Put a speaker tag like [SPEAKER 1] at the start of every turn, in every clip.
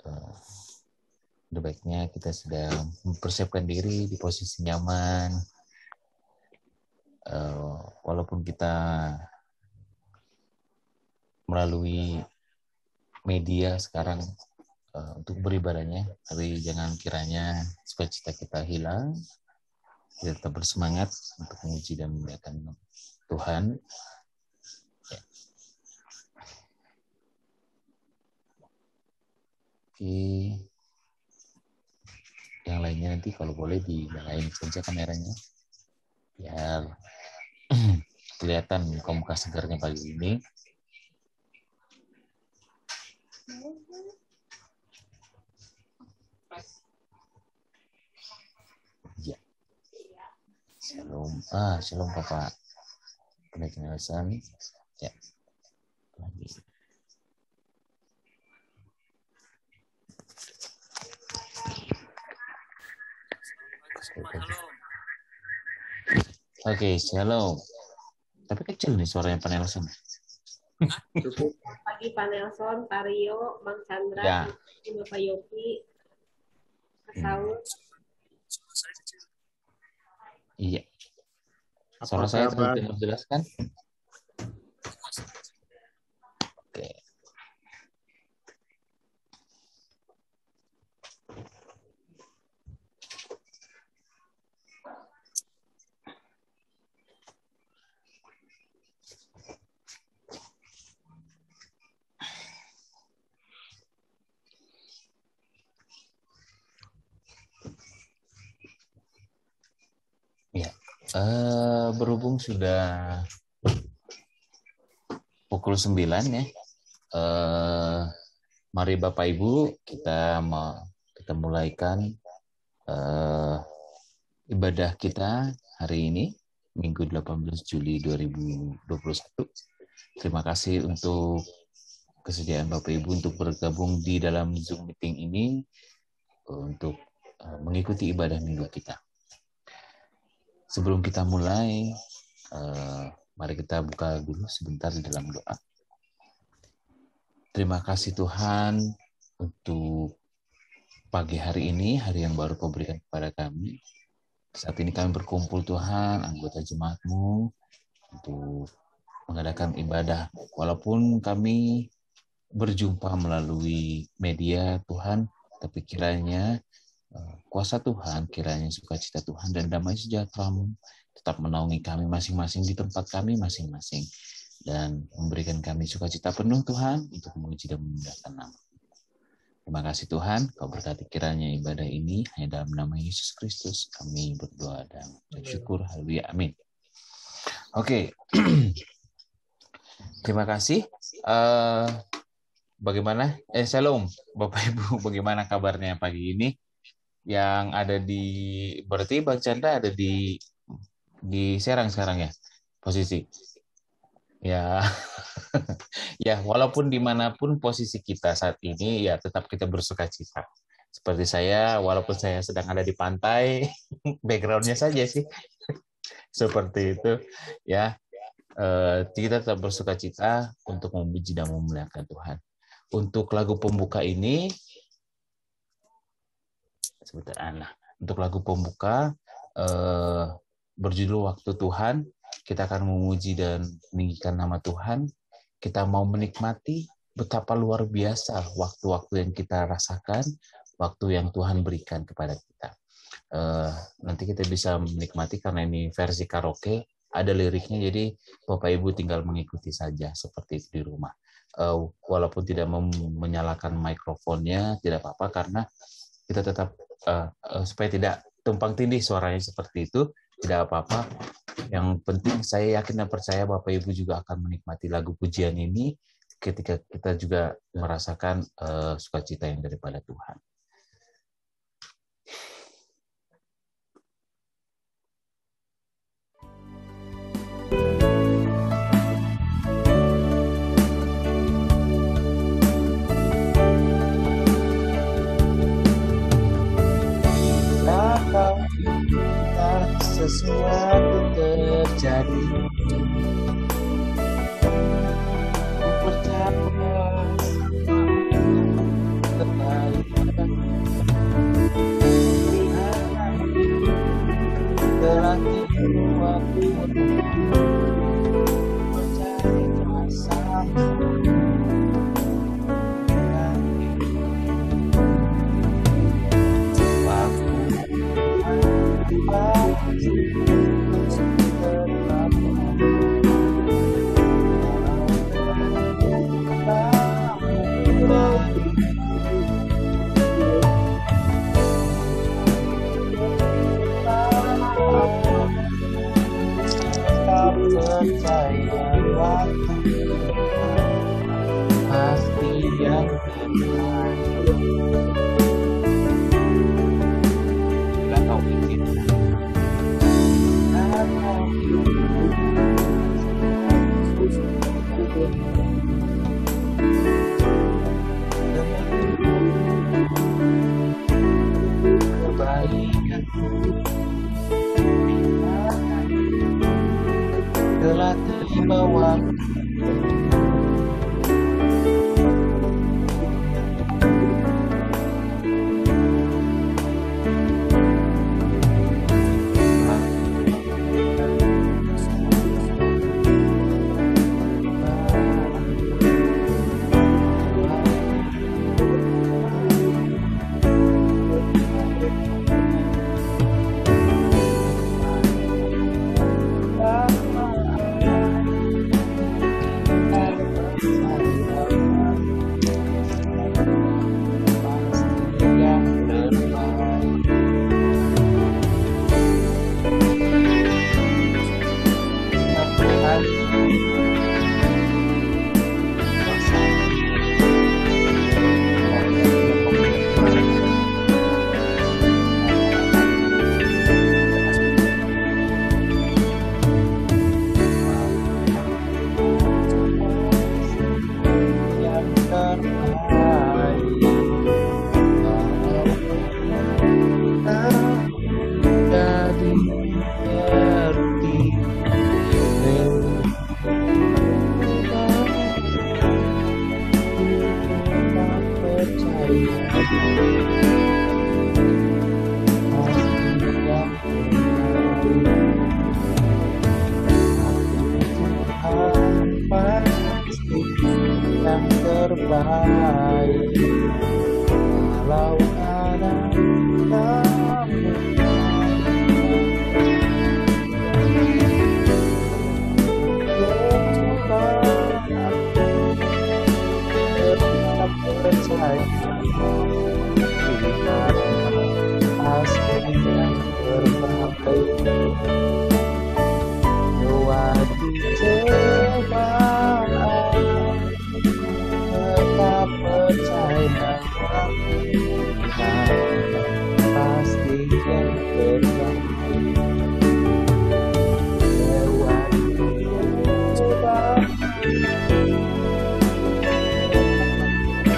[SPEAKER 1] Udah baiknya kita sudah mempersiapkan diri di posisi nyaman. Walaupun kita melalui media sekarang untuk beribadahnya, tapi jangan kiranya sukacita kita hilang. Kita tetap bersemangat untuk memuji dan memuliakan Tuhan. Ya. Oke. Yang lainnya nanti kalau boleh dinyalain saja kameranya, biar kelihatan muka segarnya pagi ini. Ya. Shalom Bapak. Penjelasan. Ya. Lagi. Oke, shalom. Tapi kecil nih suaranya Pak Nelson.
[SPEAKER 2] Pagi Pak Nelson, Pak Rio, Mang Chandra,
[SPEAKER 1] ya.
[SPEAKER 2] Bapak Yopi, Pak Saud.
[SPEAKER 1] Iya. Suara saya terdengar jelas kan? Oke. Berhubung sudah pukul 9 ya, mari Bapak Ibu kita mulaikan ibadah kita hari ini, Minggu 18 Juli 2021. Terima kasih untuk kesediaan Bapak Ibu untuk bergabung di dalam Zoom meeting ini untuk mengikuti ibadah minggu kita. Sebelum kita mulai, mari kita buka dulu sebentar di dalam doa. Terima kasih Tuhan untuk pagi hari ini, hari yang baru Kau berikan kepada kami. Saat ini kami berkumpul Tuhan, anggota jemaat-Mu, untuk mengadakan ibadah. Walaupun kami berjumpa melalui media Tuhan, tapi kiranya kuasa Tuhan, kiranya sukacita Tuhan dan damai sejahtera-Mu tetap menaungi kami masing-masing di tempat kami masing-masing dan memberikan kami sukacita penuh Tuhan untuk memuji dan memuliakan nama. Terima kasih Tuhan, Kau berkati kiranya ibadah ini hanya dalam nama Yesus Kristus kami berdoa dan bersyukur. Haleluya, amin. Oke. Terima kasih. Bagaimana? Shalom Bapak Ibu, bagaimana kabarnya pagi ini? Yang ada berarti Bang Chandra ada di Serang sekarang ya posisi ya. Ya, walaupun dimanapun posisi kita saat ini ya tetap kita bersukacita. Seperti saya, walaupun saya sedang ada di pantai, backgroundnya saja sih seperti itu ya. Kita tetap bersukacita untuk memuji dan memuliakan Tuhan. Untuk lagu pembuka ini untuk lagu pembuka berjudul Waktu Tuhan, kita akan memuji dan meninggikan nama Tuhan. Kita mau menikmati betapa luar biasa waktu-waktu yang kita rasakan, waktu yang Tuhan berikan kepada kita. Nanti kita bisa menikmati karena ini versi karaoke, ada liriknya, jadi Bapak Ibu tinggal mengikuti saja seperti itu di rumah. Walaupun tidak menyalakan mikrofonnya, tidak apa-apa karena kita tetap supaya tidak tumpang tindih suaranya seperti itu, tidak apa-apa. Yang penting saya yakin dan percaya Bapak Ibu juga akan menikmati lagu pujian ini ketika kita juga merasakan sukacita yang daripada Tuhan. Sesuatu terjadi, ku percaya terbaik percaya waktu pasti yang terbaik. Bila kau izinkan, atau kebaikan telah tiba waktu. Terbaik kalau ada kamu, tetap percaya pasti yang terbaik. Lewati cobaan tetap percaya pasti yang terbaik. Lewati cobaan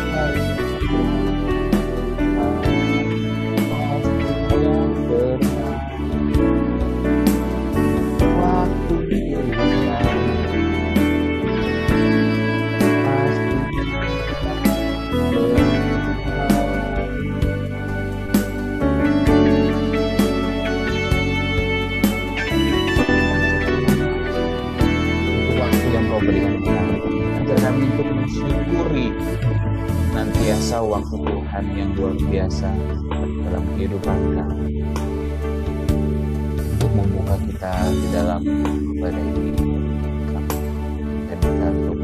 [SPEAKER 1] pasti yang terbaik. Waktu hilang berikan kami, ajar kami untuk mensyukuri nantiasa waktu Tuhan yang luar biasa dalam kehidupan kami, untuk membuka kita di dalam ibadah ini dan kita untuk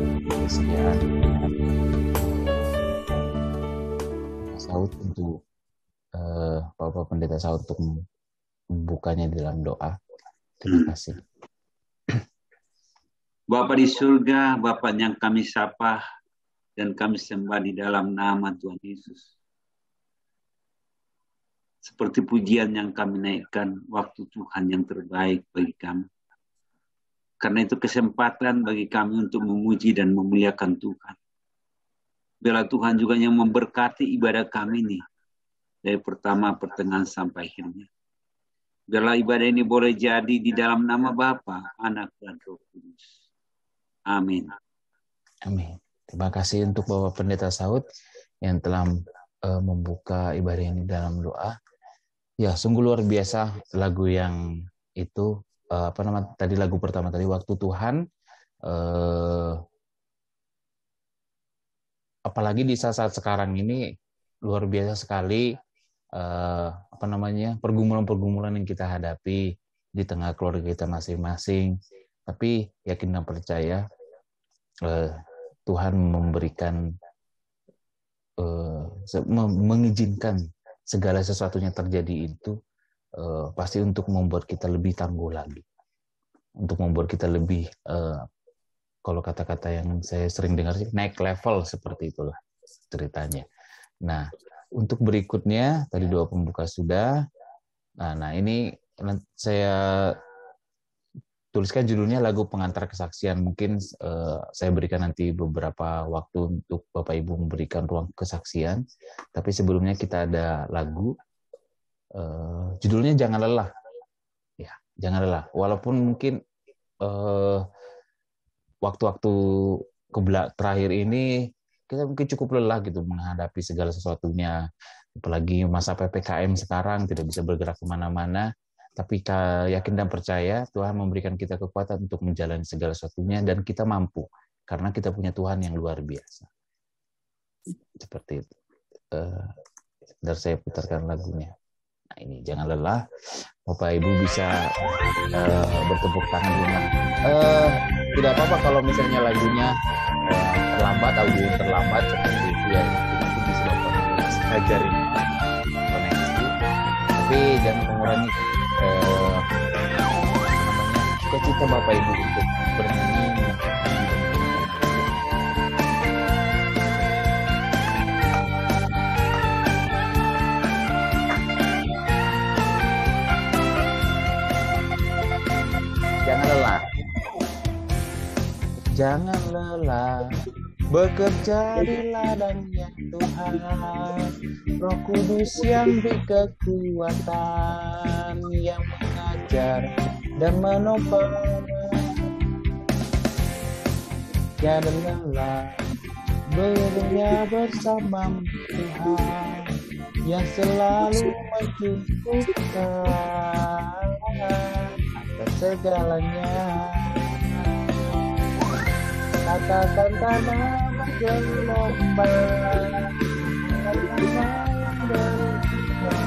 [SPEAKER 1] kesediaan Saud untuk Bapak Pendeta Saud untuk membukanya di dalam doa. Terima kasih.
[SPEAKER 3] Bapa di surga, Bapa yang kami sapa dan kami sembah di dalam nama Tuhan Yesus. Seperti pujian yang kami naikkan, waktu Tuhan yang terbaik bagi kami. Karena itu kesempatan bagi kami untuk memuji dan memuliakan Tuhan. Biarlah Tuhan juga yang memberkati ibadah kami ini, dari pertama, pertengahan, sampai akhirnya. Biarlah ibadah ini boleh jadi di dalam nama Bapa, Anak, dan Roh Kudus. Amin.
[SPEAKER 1] Amin. Terima kasih untuk Bapak Pendeta Saud yang telah membuka ibadah ini dalam doa. Ya, sungguh luar biasa lagu yang itu tadi lagu pertama tadi Waktu Tuhan. Apalagi di saat-saat sekarang ini luar biasa sekali pergumulan-pergumulan yang kita hadapi di tengah keluarga kita masing-masing. Tapi yakin dan percaya Tuhan memberikan mengizinkan segala sesuatunya terjadi itu pasti untuk membuat kita lebih tangguh lagi, untuk membuat kita lebih kalau kata-kata yang saya sering dengar sih naik level, seperti itulah ceritanya. Nah, untuk berikutnya tadi doa pembuka sudah. Nah ini saya tuliskan judulnya lagu pengantar kesaksian. Mungkin saya berikan nanti beberapa waktu untuk Bapak Ibu memberikan ruang kesaksian. Tapi sebelumnya kita ada lagu judulnya Jangan Lelah. Ya, jangan lelah. Walaupun mungkin waktu-waktu terakhir ini kita mungkin cukup lelah gitu menghadapi segala sesuatunya. Apalagi masa PPKM sekarang tidak bisa bergerak kemana-mana. Tapi yakin dan percaya Tuhan memberikan kita kekuatan untuk menjalani segala sesuatunya dan kita mampu karena kita punya Tuhan yang luar biasa. Seperti itu. Sebentar saya putarkan lagunya. Nah ini jangan lelah. Bapak Ibu bisa bertepuk tangan di rumah. Tidak apa-apa kalau misalnya lagunya terlambat, audio terlambat seperti itu ya. Itu disebabkan oleh jaringan koneksi. Tapi jangan mengurangi sukacita Bapak Ibu untuk bernyanyi. Jangan lelah. Jangan lelah. Bekerja di ladangnya Tuhan, Roh Kudus yang beri kekuatan, yang mengajar dan menopang. Jangan lelah, bekerja bersama Tuhan, yang selalu mencukupkan atas segalanya. Katakan tanah bergelombang, katakan yang berubah,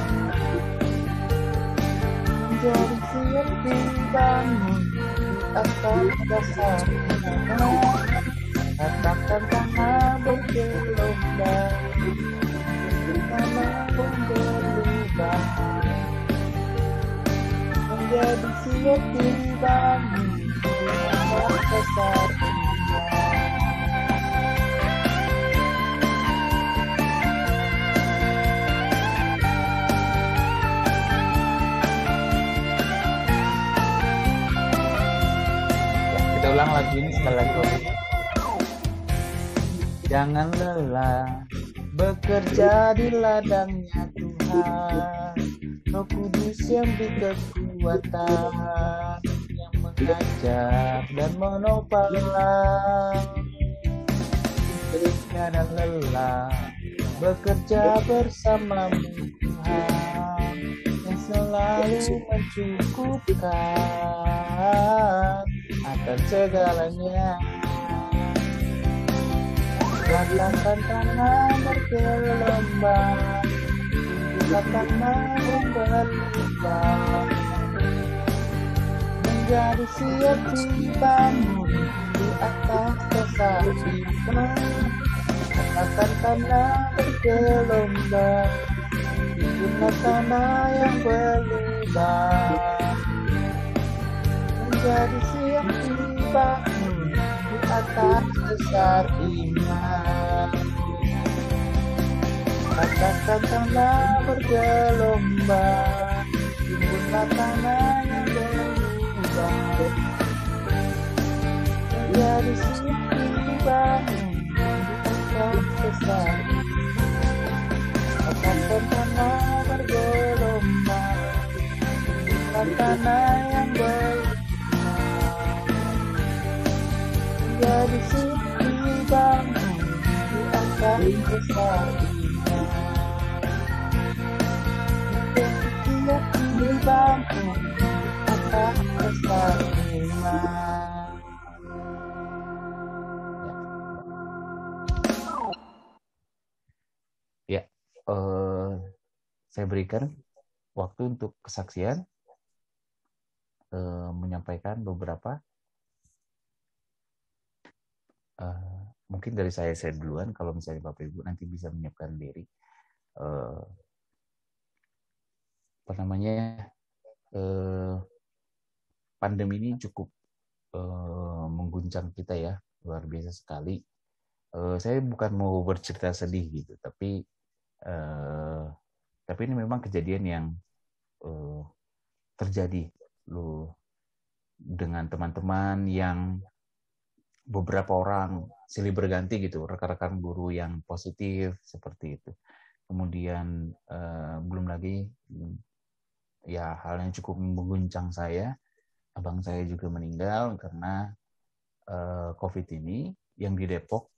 [SPEAKER 1] menjadi siap dibangun di atas dasar tanah. Katakan tanah bergelombang, tanah pun berubah, menjadi siap dibangun di atas dasar tanah. Kita ulang lagu ini sekali lagi. Jangan lelah bekerja di ladangnya Tuhan, Roh Kudus yang beri kekuatan, yang mengajar dan menopang. Jangan lelah bekerja bersamamu Tuhan, yang selalu mencukupkan akan segalanya. Katakan tanah bergelombang, katakan tanah berubah, menjadi siap dibangun di atas dasar iman. Katakan tanah bergelombang, itulah tanah yang berubah, menjadi siap dibangun di atas dasar iman. Katakan tanah bergelombang, itulah tanah yang berubah, menjadi siap dibangun di atas dasar iman. Katakan tanah bergelombang, itulah tanah yang berubah, menjadi siap dibangun di atas dasar iman. Siap dibangun di atas dasar iman. Ya, saya berikan waktu untuk kesaksian, menyampaikan beberapa mungkin dari saya duluan, kalau misalnya Bapak Ibu nanti bisa menyiapkan diri. Pandemi ini cukup mengguncang kita ya, luar biasa sekali. Saya bukan mau bercerita sedih gitu, tapi ini memang kejadian yang terjadi loh dengan teman-teman yang beberapa orang silih berganti gitu, rekan-rekan guru yang positif seperti itu. Kemudian belum lagi ya hal yang cukup mengguncang saya, abang saya juga meninggal karena COVID ini yang di Depok.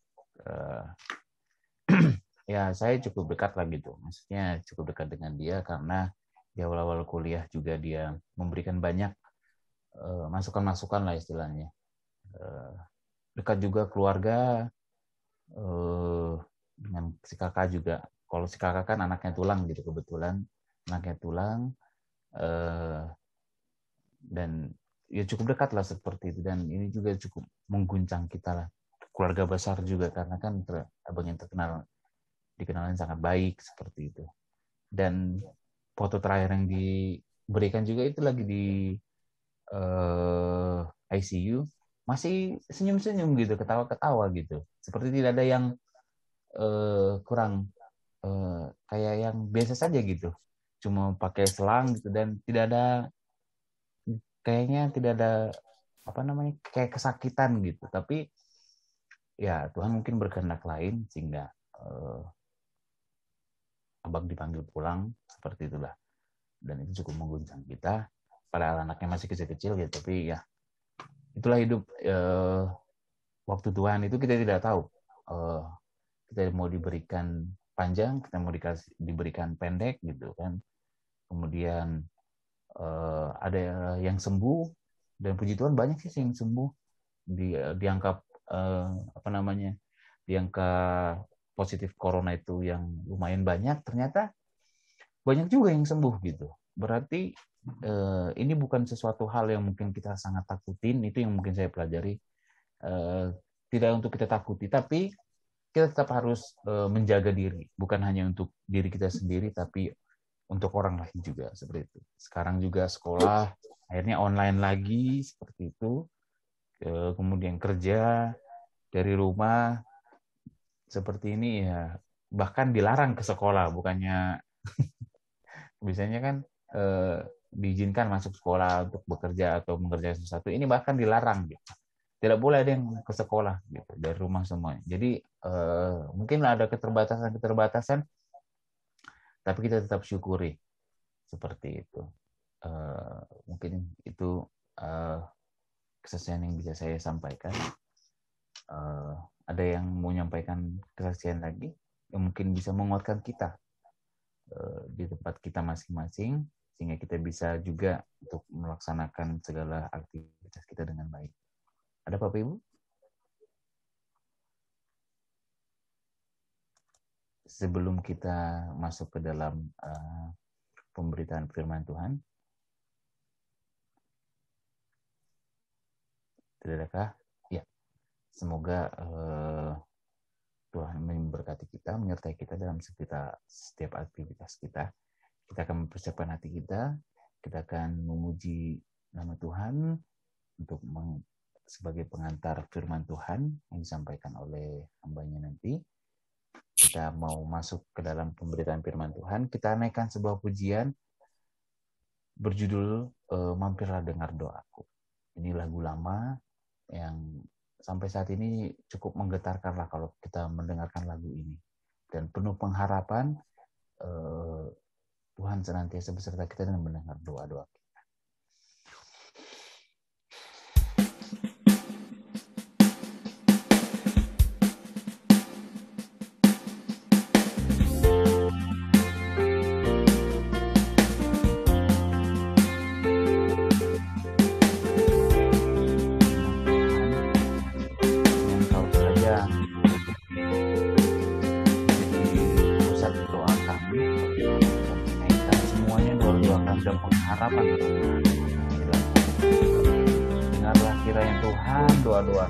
[SPEAKER 1] Ya saya cukup dekat lah gitu, maksudnya cukup dekat dengan dia karena di awal-awal kuliah juga dia memberikan banyak masukan-masukan lah istilahnya. Dekat juga keluarga, dengan si kakak juga. Kalau si kakak kan anaknya tulang gitu, kebetulan anaknya tulang, dan ya cukup dekat lah seperti itu. Dan ini juga cukup mengguncang kita lah, keluarga besar juga, karena kan abang yang dikenalin sangat baik seperti itu. Dan foto terakhir yang diberikan juga itu lagi di ICU, masih senyum-senyum gitu, ketawa-ketawa gitu, seperti tidak ada yang kurang, kayak yang biasa saja gitu, cuma pakai selang gitu, dan kayaknya tidak ada kayak kesakitan gitu. Tapi ya Tuhan mungkin berkehendak lain sehingga abang dipanggil pulang seperti itulah. Dan itu cukup mengguncang kita, padahal anaknya masih kecil-kecil gitu. Tapi ya itulah hidup. Waktu Tuhan itu kita tidak tahu, kita mau diberikan panjang, kita mau diberikan pendek gitu kan. Kemudian ada yang sembuh, dan puji Tuhan banyak sih yang sembuh di angka di angka positif corona itu yang lumayan banyak. Ternyata banyak juga yang sembuh gitu. Berarti ini bukan sesuatu hal yang mungkin kita sangat takutin. Itu yang mungkin saya pelajari. Tidak untuk kita takuti, tapi kita tetap harus menjaga diri. Bukan hanya untuk diri kita sendiri, tapi untuk orang lain juga seperti itu. Sekarang juga sekolah akhirnya online lagi seperti itu. Kemudian kerja dari rumah seperti ini ya, bahkan dilarang ke sekolah. Bukannya biasanya kan diizinkan masuk sekolah untuk bekerja atau mengerjakan sesuatu, ini bahkan dilarang gitu. Tidak boleh ada yang ke sekolah gitu, dari rumah semuanya. Jadi mungkin ada keterbatasan, tapi kita tetap syukuri seperti itu. Mungkin itu kesaksian yang bisa saya sampaikan. Ada yang mau menyampaikan kesaksian lagi yang mungkin bisa menguatkan kita di tempat kita masing-masing, sehingga kita bisa juga untuk melaksanakan segala aktivitas kita dengan baik. Ada Bapak Ibu? Sebelum kita masuk ke dalam pemberitaan firman Tuhan, tidak adakah? Ya, semoga Tuhan memberkati kita, menyertai kita dalam setiap aktivitas kita. Kita akan mempersiapkan hati kita akan memuji nama Tuhan untuk sebagai pengantar firman Tuhan yang disampaikan oleh hambanya nanti. Kita mau masuk ke dalam pemberitaan firman Tuhan. Kita naikkan sebuah pujian berjudul Mampirlah Dengar Doaku. Ini lagu lama yang sampai saat ini cukup menggetarkan lah kalau kita mendengarkan lagu ini. Dan penuh pengharapan Tuhan senantiasa beserta kita dan mendengar doa-doa kita. Dengarlah kiranya Tuhan doa-doa.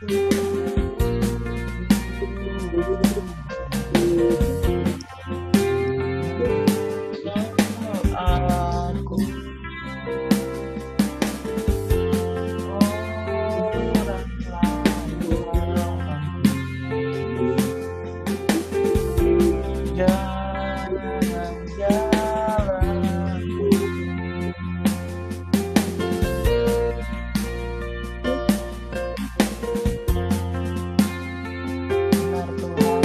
[SPEAKER 1] Aku orang jalan-jalan benar Tuhan,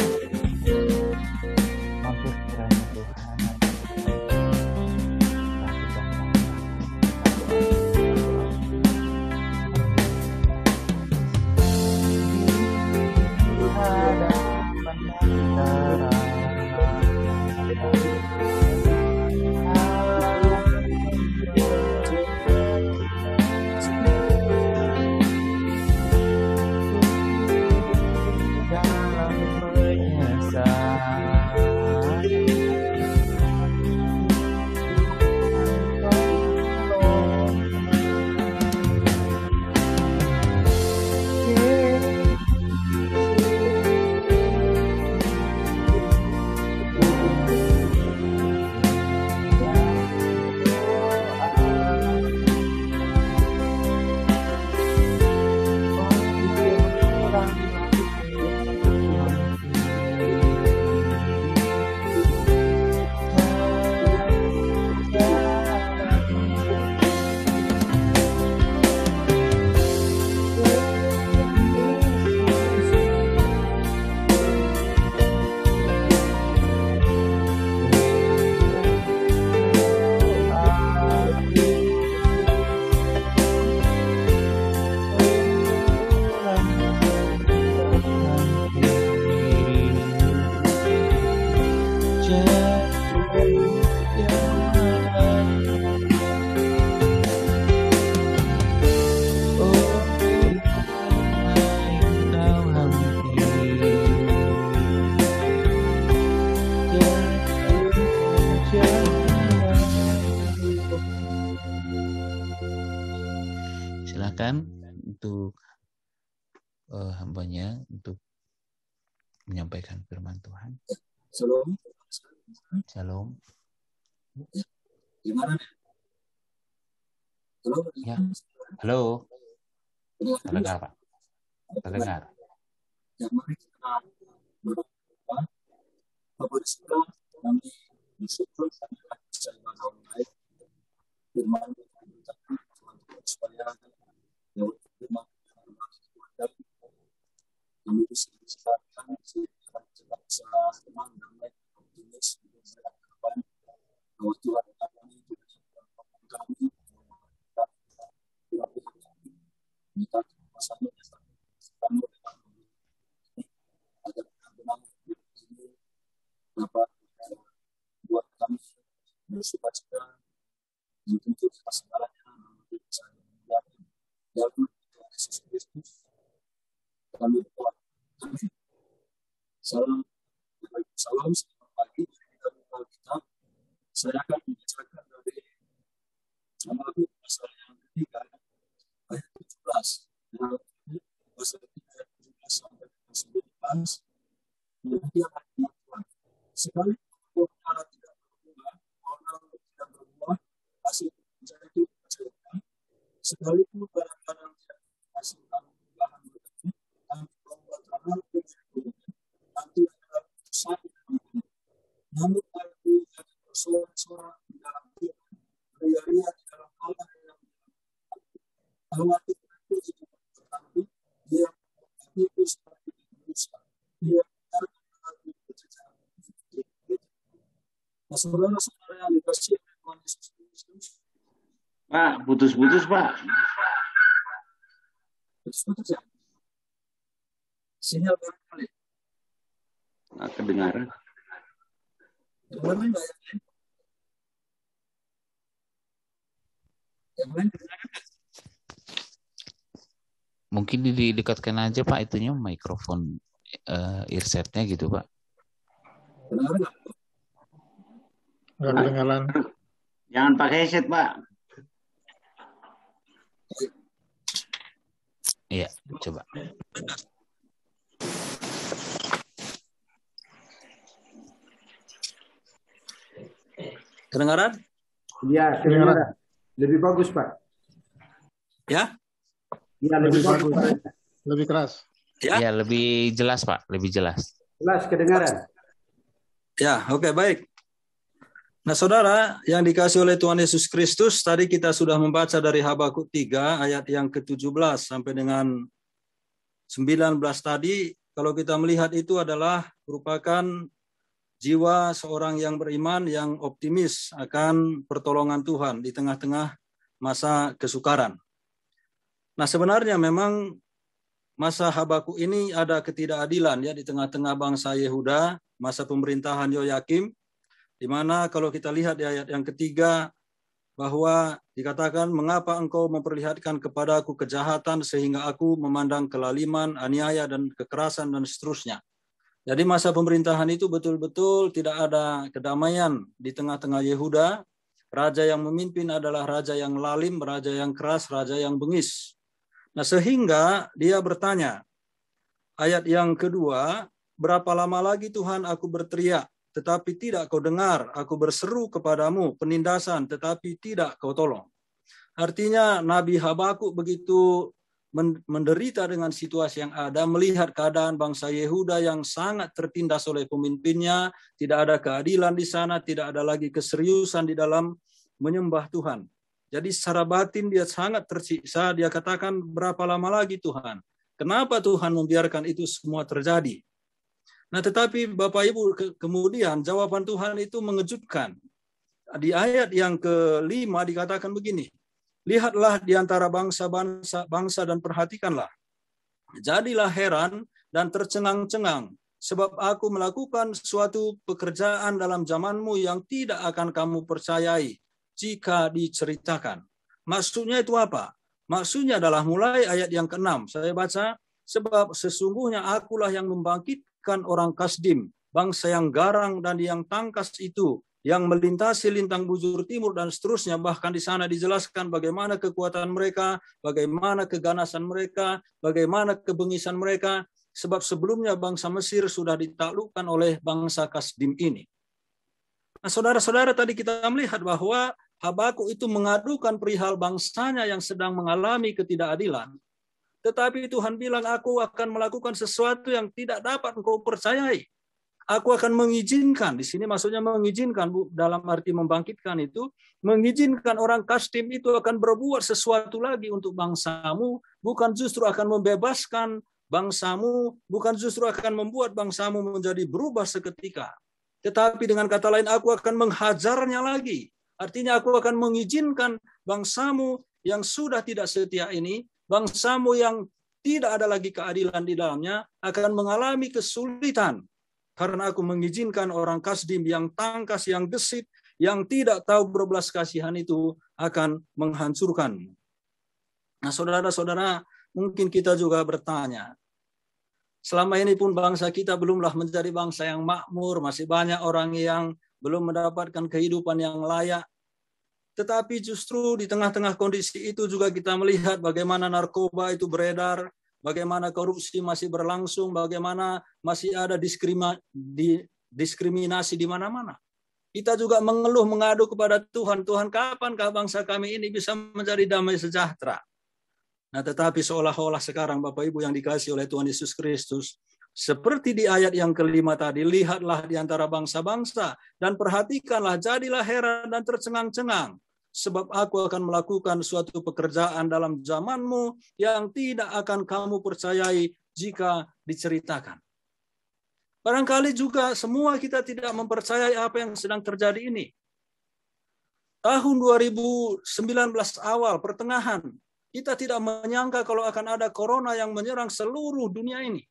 [SPEAKER 1] mampir kiranya Tuhan perhatikan kami di hadapan dalam silakan untuk hambanya untuk menyampaikan firman Tuhan.
[SPEAKER 4] Shalom.
[SPEAKER 1] Shalom.
[SPEAKER 4] Gimana? Halo.
[SPEAKER 1] Ya. Halo. Terdengar, Pak. Terdengar.
[SPEAKER 4] Ya, mari kita berdoa. Bapak di surga, kami bersyukur karena bisa ibadah online. Firman Tuhan supaya lewat firman Tuhan kami bisa menceritakan bisa tenang damai optimis dengan harapan bahwa Tuhan akan kami minta pasangan kami agar benar-benar ini dapat buat kami bersukacita dan tentu segalanya bisa dimuliakan dalam Yesus Kristus. Kami berdoa. Salam, salam selamat pagi dari Alkitab. Saya akan membacakan dari Amazon pasal yang ketiga ayat 17. Pasal 3 ayat 17 sampai 19. Demikian ayat Tuhan. Sekali orang tidak berbuah, orang tidak berbuah, hasil menjadi kecewa. Sekalipun barang-barang tidak hasilkan bahan berarti, nanti membuat tanah berjatuh, nanti ada sakit nanti. Namun aku yang bersorak-sorak di dalam Tuhan, ria-ria di dalam Allah yang Allah itu berarti dia itu seperti manusia. Dia benar-benar berjalan. Nah, saudara-saudara yang dikasihi oleh Tuhan Yesus Kristus.
[SPEAKER 3] Pak, putus-putus, Pak.
[SPEAKER 4] Putus-putus ya? Sinyal berkali.
[SPEAKER 3] Nggak kedengaran.
[SPEAKER 4] Kedengaran nggak ya? Yang lain kedengaran?
[SPEAKER 1] Mungkin didekatkan aja Pak itunya mikrofon earsetnya gitu Pak.
[SPEAKER 4] Kedengaran nggak?
[SPEAKER 5] Nggak kedengaran.
[SPEAKER 3] Jangan pakai headset, Pak.
[SPEAKER 1] Iya, coba.
[SPEAKER 6] Kedengaran?
[SPEAKER 7] Iya, kedengaran. Lebih bagus, Pak.
[SPEAKER 6] Ya?
[SPEAKER 7] Iya, lebih bagus.
[SPEAKER 5] Lebih keras.
[SPEAKER 6] Ya?
[SPEAKER 1] Iya, lebih jelas, Pak. Lebih jelas.
[SPEAKER 7] Jelas kedengaran.
[SPEAKER 6] Ya, oke, baik. Nah, saudara, yang dikasih oleh Tuhan Yesus Kristus, tadi kita sudah membaca dari Habakuk 3, ayat yang ke-17 sampai dengan 19 tadi. Kalau kita melihat itu adalah merupakan jiwa seorang yang beriman, yang optimis akan pertolongan Tuhan di tengah-tengah masa kesukaran. Nah, sebenarnya memang masa Habakuk ini ada ketidakadilan ya di tengah-tengah bangsa Yehuda, masa pemerintahan Yoyakim, di mana kalau kita lihat di ayat yang ketiga bahwa dikatakan, mengapa engkau memperlihatkan kepadaku kejahatan sehingga aku memandang kelaliman, aniaya dan kekerasan dan seterusnya. Jadi masa pemerintahan itu betul-betul tidak ada kedamaian di tengah-tengah Yehuda. Raja yang memimpin adalah raja yang lalim, raja yang keras, raja yang bengis. Nah, sehingga dia bertanya, ayat yang kedua, berapa lama lagi Tuhan aku berteriak, tetapi tidak kau dengar, aku berseru kepadamu penindasan, tetapi tidak kau tolong. Artinya Nabi Habakuk begitu menderita dengan situasi yang ada, melihat keadaan bangsa Yehuda yang sangat tertindas oleh pemimpinnya, tidak ada keadilan di sana, tidak ada lagi keseriusan di dalam menyembah Tuhan. Jadi secara batin dia sangat tersiksa, dia katakan, berapa lama lagi Tuhan? Kenapa Tuhan membiarkan itu semua terjadi? Nah, tetapi Bapak Ibu, kemudian jawaban Tuhan itu mengejutkan. Di ayat yang ke-5 dikatakan begini, lihatlah di antara bangsa dan perhatikanlah. Jadilah heran dan tercengang-cengang, sebab aku melakukan suatu pekerjaan dalam zamanmu yang tidak akan kamu percayai jika diceritakan. Maksudnya itu apa? Maksudnya adalah mulai ayat yang ke-6. Saya baca, sebab sesungguhnya akulah yang membangkitkan orang Kasdim, bangsa yang garang dan yang tangkas itu, yang melintasi lintang bujur timur dan seterusnya. Bahkan di sana dijelaskan bagaimana kekuatan mereka, bagaimana keganasan mereka, bagaimana kebengisan mereka, sebab sebelumnya bangsa Mesir sudah ditaklukkan oleh bangsa Kasdim ini. Nah, saudara-saudara, tadi kita melihat bahwa Habakuk itu mengadukan perihal bangsanya yang sedang mengalami ketidakadilan. Tetapi Tuhan bilang, aku akan melakukan sesuatu yang tidak dapat engkau percayai. Aku akan mengizinkan, di sini maksudnya mengizinkan, dalam arti membangkitkan itu, mengizinkan orang Kasdim itu akan berbuat sesuatu lagi untuk bangsamu, bukan justru akan membebaskan bangsamu, bukan justru akan membuat bangsamu menjadi berubah seketika. Tetapi dengan kata lain, aku akan menghajarnya lagi. Artinya aku akan mengizinkan bangsamu yang sudah tidak setia ini, bangsamu yang tidak ada lagi keadilan di dalamnya, akan mengalami kesulitan. Karena aku mengizinkan orang Kasdim yang tangkas, yang gesit, yang tidak tahu berbelas kasihan itu akan menghancurkan. Nah, saudara-saudara, mungkin kita juga bertanya, selama ini pun bangsa kita belumlah menjadi bangsa yang makmur, masih banyak orang yang belum mendapatkan kehidupan yang layak. Tetapi justru di tengah-tengah kondisi itu juga kita melihat bagaimana narkoba itu beredar, bagaimana korupsi masih berlangsung, bagaimana masih ada diskriminasi di mana-mana. Kita juga mengeluh, mengadu kepada Tuhan, Tuhan kapankah bangsa kami ini bisa menjadi damai sejahtera? Nah, tetapi seolah-olah sekarang Bapak Ibu yang dikasihi oleh Tuhan Yesus Kristus, seperti di ayat yang ke-5 tadi, lihatlah di antara bangsa-bangsa dan perhatikanlah, jadilah heran dan tercengang-cengang. Sebab aku akan melakukan suatu pekerjaan dalam zamanmu yang tidak akan kamu percayai jika diceritakan. Barangkali juga semua kita tidak mempercayai apa yang sedang terjadi ini. Tahun 2019 awal, pertengahan, kita tidak menyangka kalau akan ada corona yang menyerang seluruh dunia ini.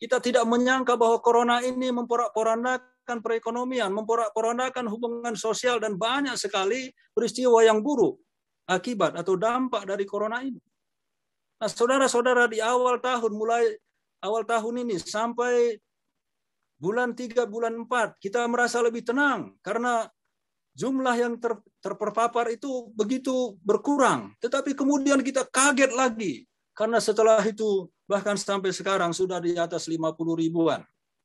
[SPEAKER 6] Kita tidak menyangka bahwa corona ini memporak-porandakan perekonomian, memporak-porandakan hubungan sosial, dan banyak sekali peristiwa yang buruk akibat atau dampak dari corona ini. Nah, saudara-saudara, di awal tahun, mulai awal tahun ini sampai bulan 3, bulan 4, kita merasa lebih tenang karena jumlah yang terpapar itu begitu berkurang. Tetapi kemudian kita kaget lagi. Karena setelah itu, bahkan sampai sekarang sudah di atas 50 ribuan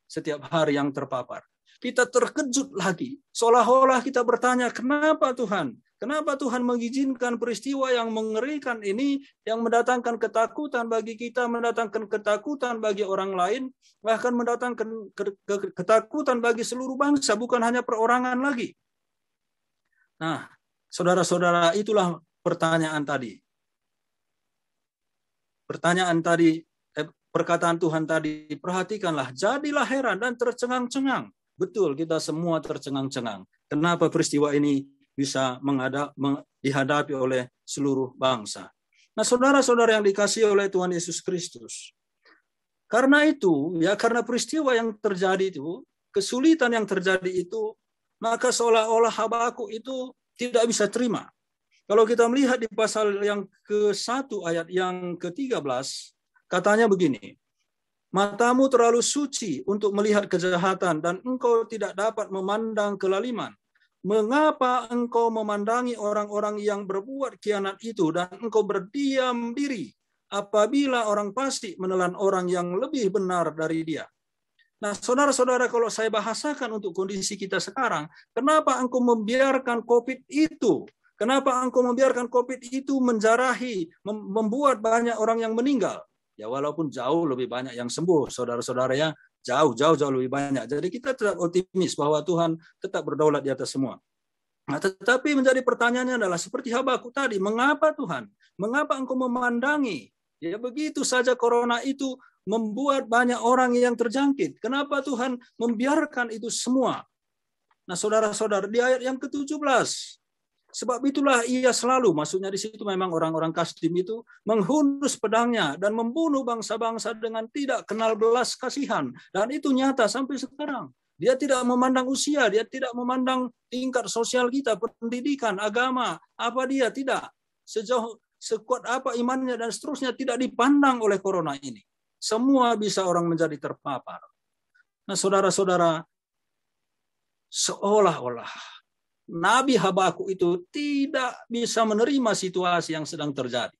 [SPEAKER 6] setiap hari yang terpapar. Kita terkejut lagi. Seolah-olah kita bertanya, kenapa Tuhan? Kenapa Tuhan mengizinkan peristiwa yang mengerikan ini, yang mendatangkan ketakutan bagi kita, mendatangkan ketakutan bagi orang lain, bahkan mendatangkan ketakutan bagi seluruh bangsa, bukan hanya perorangan lagi. Nah, saudara-saudara, itulah pertanyaan tadi. Perkataan Tuhan tadi, perhatikanlah, jadilah heran dan tercengang-cengang. Betul, kita semua tercengang-cengang. Kenapa peristiwa ini bisa dihadapi oleh seluruh bangsa? Nah, saudara-saudara yang dikasihi oleh Tuhan Yesus Kristus, karena itu, ya karena peristiwa yang terjadi itu, kesulitan yang terjadi itu, maka seolah-olah Habakuk itu tidak bisa terima. Kalau kita melihat di pasal yang ke-1 ayat yang ke-13, katanya begini, matamu terlalu suci untuk melihat kejahatan dan engkau tidak dapat memandang kelaliman. Mengapa engkau memandangi orang-orang yang berbuat khianat itu dan engkau berdiam diri apabila orang fasik menelan orang yang lebih benar dari dia? Nah, saudara-saudara, kalau saya bahasakan untuk kondisi kita sekarang, kenapa engkau membiarkan COVID itu? Kenapa engkau membiarkan COVID itu menjarahi, membuat banyak orang yang meninggal? Ya, walaupun jauh lebih banyak yang sembuh, saudara-saudara ya, jauh lebih banyak. Jadi kita tetap optimis bahwa Tuhan tetap berdaulat di atas semua. Nah, tetapi menjadi pertanyaannya adalah seperti Habakuk tadi, mengapa Tuhan? Mengapa engkau memandangi? Ya begitu saja corona itu membuat banyak orang yang terjangkit. Kenapa Tuhan membiarkan itu semua? Nah, saudara-saudara, di ayat yang ke-17, sebab itulah ia selalu, maksudnya di situ memang orang-orang Kasdim itu menghunus pedangnya dan membunuh bangsa-bangsa dengan tidak kenal belas kasihan. Dan itu nyata sampai sekarang. Dia tidak memandang usia, dia tidak memandang tingkat sosial kita, pendidikan, agama, apa dia, tidak. Sekuat apa imannya dan seterusnya tidak dipandang oleh corona ini. Semua bisa orang menjadi terpapar. Nah, saudara-saudara, seolah-olah Nabi Habakuk itu tidak bisa menerima situasi yang sedang terjadi.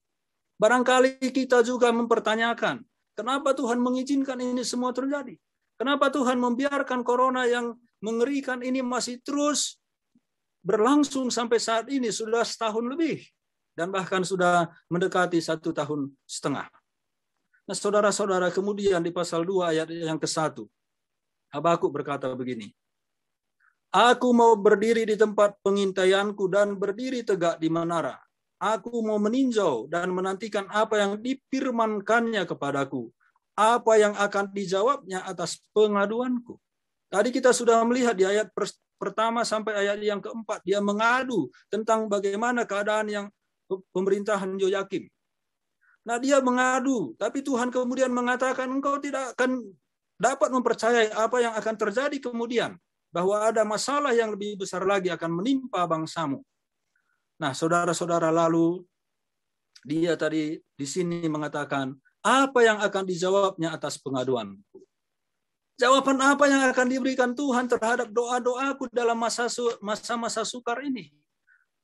[SPEAKER 6] Barangkali kita juga mempertanyakan, kenapa Tuhan mengizinkan ini semua terjadi? Kenapa Tuhan membiarkan corona yang mengerikan ini masih terus berlangsung sampai saat ini, sudah setahun lebih, dan bahkan sudah mendekati 1,5 tahun. Nah, saudara-saudara, kemudian di pasal 2 ayat yang ke-1, Habakuk berkata begini, aku mau berdiri di tempat pengintaianku dan berdiri tegak di menara. Aku mau meninjau dan menantikan apa yang difirmankannya kepadaku. Apa yang akan dijawabnya atas pengaduanku. Tadi kita sudah melihat di ayat pertama sampai ayat yang ke-4. Dia mengadu tentang bagaimana keadaan yang pemerintahan Yoyakim. Nah, dia mengadu. Tapi Tuhan kemudian mengatakan engkau tidak akan dapat mempercayai apa yang akan terjadi kemudian. Bahwa ada masalah yang lebih besar lagi akan menimpa bangsamu. Nah, saudara-saudara, lalu dia tadi di sini mengatakan, apa yang akan dijawabnya atas pengaduan? Jawaban apa yang akan diberikan Tuhan terhadap doa-doaku dalam masa-masa sukar ini?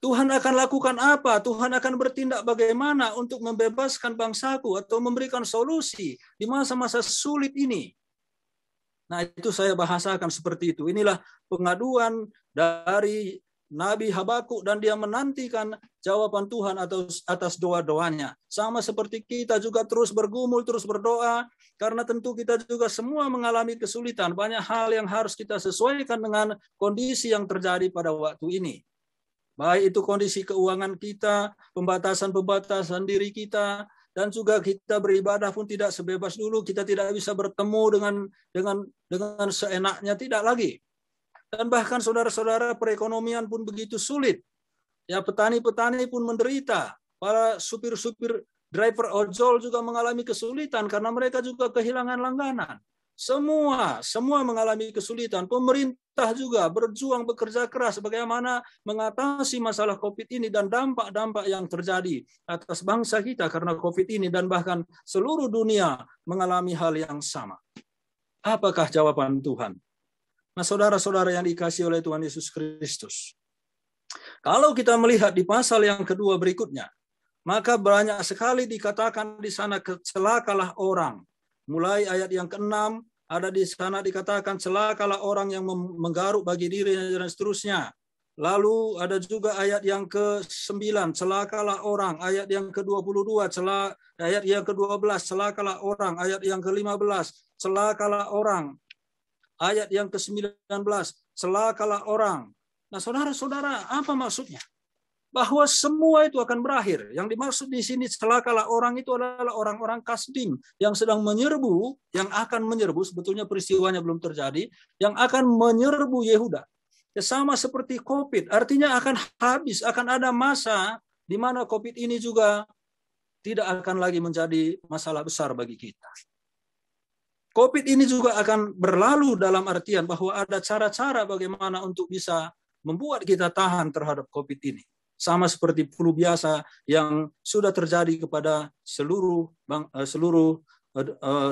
[SPEAKER 6] Tuhan akan lakukan apa? Tuhan akan bertindak bagaimana untuk membebaskan bangsaku atau memberikan solusi di masa-masa sulit ini? Nah, itu saya bahasakan seperti itu. Inilah pengaduan dari Nabi Habakuk dan dia menantikan jawaban Tuhan atas doa-doanya. Sama seperti kita juga terus bergumul, terus berdoa, karena tentu kita juga semua mengalami kesulitan. Banyak hal yang harus kita sesuaikan dengan kondisi yang terjadi pada waktu ini. Baik itu kondisi keuangan kita, pembatasan-pembatasan diri kita, dan juga kita beribadah pun tidak sebebas dulu, kita tidak bisa bertemu dengan seenaknya, tidak lagi. Dan bahkan saudara-saudara, perekonomian pun begitu sulit. Ya, petani-petani pun menderita. Para supir-supir driver ojol juga mengalami kesulitan karena mereka juga kehilangan langganan. Semua mengalami kesulitan. Pemerintah juga berjuang bekerja keras bagaimana mengatasi masalah COVID ini dan dampak-dampak yang terjadi atas bangsa kita karena COVID ini dan bahkan seluruh dunia mengalami hal yang sama. Apakah jawaban Tuhan? Nah, saudara-saudara yang dikasihi oleh Tuhan Yesus Kristus, kalau kita melihat di pasal yang kedua berikutnya, Maka banyak sekali dikatakan di sana celakalah orang. Mulai ayat yang ke-6 ada di sana dikatakan celakalah orang yang menggaruk bagi dirinya dan seterusnya. Lalu ada juga ayat yang ke-9, celakalah orang. Ayat yang ke-22, ayat yang ke-12, celakalah orang. Ayat yang ke-15, celakalah orang. Ayat yang ke-19, celakalah orang. Nah, saudara-saudara, apa maksudnya? Bahwa semua itu akan berakhir. Yang dimaksud di sini celakalah orang itu adalah orang-orang Kasdim yang sedang menyerbu, yang akan menyerbu, sebetulnya peristiwanya belum terjadi, yang akan menyerbu Yehuda. Ya, sama seperti COVID, artinya akan habis, akan ada masa di mana COVID ini juga tidak akan lagi menjadi masalah besar bagi kita. COVID ini juga akan berlalu dalam artian bahwa ada cara-cara bagaimana untuk bisa membuat kita tahan terhadap COVID ini. Sama seperti flu biasa yang sudah terjadi kepada seluruh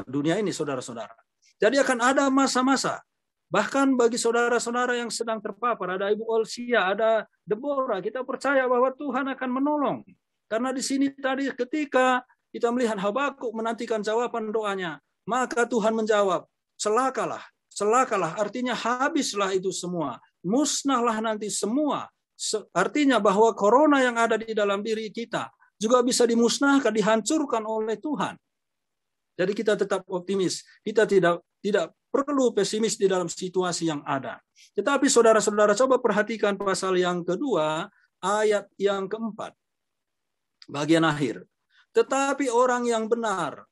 [SPEAKER 6] dunia ini, saudara-saudara. Jadi akan ada masa-masa. Bahkan bagi saudara-saudara yang sedang terpapar, ada Ibu Olsia, ada Deborah, kita percaya bahwa Tuhan akan menolong. Karena di sini tadi ketika kita melihat Habakuk menantikan jawaban doanya, maka Tuhan menjawab, celakalah, celakalah, artinya habislah itu semua, musnahlah nanti semua. Artinya bahwa corona yang ada di dalam diri kita juga bisa dimusnahkan, dihancurkan oleh Tuhan. Jadi kita tetap optimis, kita tidak perlu pesimis di dalam situasi yang ada. Tetapi saudara-saudara coba perhatikan pasal yang kedua, ayat yang keempat, bagian akhir. Tetapi orang yang benar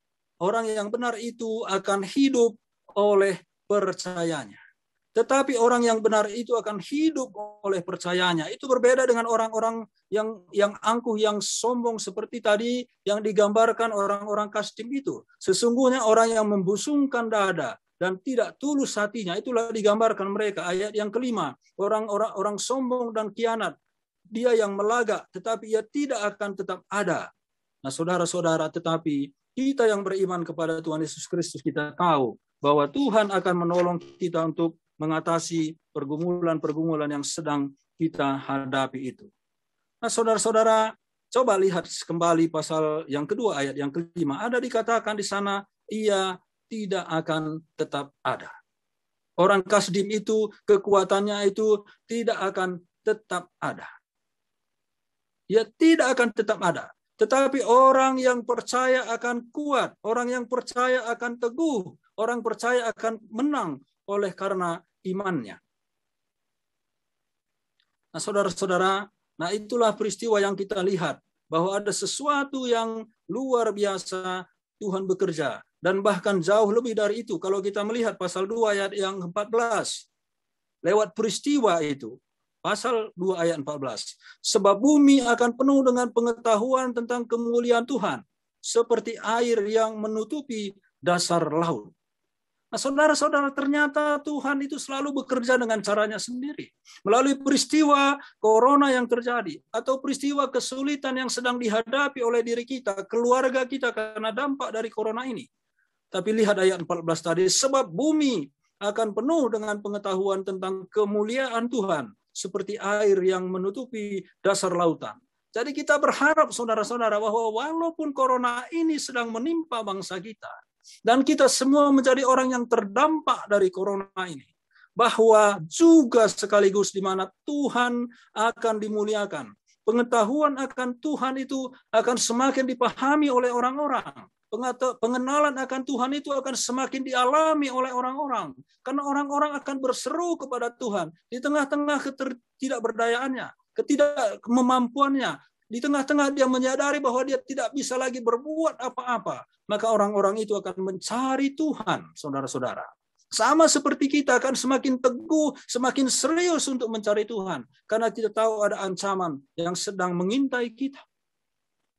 [SPEAKER 6] itu akan hidup oleh percayanya. Tetapi orang yang benar itu akan hidup oleh percayanya. Itu berbeda dengan orang-orang yang angkuh, yang sombong seperti tadi yang digambarkan orang-orang Kasdim itu. Sesungguhnya orang yang membusungkan dada dan tidak tulus hatinya, itulah digambarkan mereka. Ayat yang kelima, orang sombong dan khianat. Dia yang melagak, tetapi ia tidak akan tetap ada. Nah, saudara-saudara, tetapi kita yang beriman kepada Tuhan Yesus Kristus, kita tahu bahwa Tuhan akan menolong kita untuk mengatasi pergumulan-pergumulan yang sedang kita hadapi itu. Nah, saudara-saudara, coba lihat kembali pasal yang kedua, ayat yang kelima. Ada dikatakan di sana, ia tidak akan tetap ada. Orang Kasdim itu, kekuatannya itu tidak akan tetap ada. Ia tidak akan tetap ada. Tetapi orang yang percaya akan kuat, orang yang percaya akan teguh, orang percaya akan menang oleh karena imannya. Nah, saudara-saudara, nah itulah peristiwa yang kita lihat, bahwa ada sesuatu yang luar biasa Tuhan bekerja. Dan bahkan jauh lebih dari itu, kalau kita melihat pasal 2 ayat yang 14, lewat peristiwa itu, pasal 2 ayat 14, sebab bumi akan penuh dengan pengetahuan tentang kemuliaan Tuhan, seperti air yang menutupi dasar laut. Nah, saudara-saudara, ternyata Tuhan itu selalu bekerja dengan caranya sendiri. Melalui peristiwa corona yang terjadi, atau peristiwa kesulitan yang sedang dihadapi oleh diri kita, keluarga kita karena dampak dari corona ini. Tapi lihat ayat 14 tadi, sebab bumi akan penuh dengan pengetahuan tentang kemuliaan Tuhan, seperti air yang menutupi dasar lautan. Jadi kita berharap, saudara-saudara, bahwa walaupun corona ini sedang menimpa bangsa kita, dan kita semua menjadi orang yang terdampak dari corona ini, bahwa juga sekaligus di mana Tuhan akan dimuliakan. Pengetahuan akan Tuhan itu akan semakin dipahami oleh orang-orang. Pengenalan akan Tuhan itu akan semakin dialami oleh orang-orang. Karena orang-orang akan berseru kepada Tuhan di tengah-tengah ketidakberdayaannya, ketidakmampuannya. Di tengah-tengah dia menyadari bahwa dia tidak bisa lagi berbuat apa-apa. Maka orang-orang itu akan mencari Tuhan, saudara-saudara. Sama seperti kita akan semakin teguh, semakin serius untuk mencari Tuhan. Karena kita tahu ada ancaman yang sedang mengintai kita.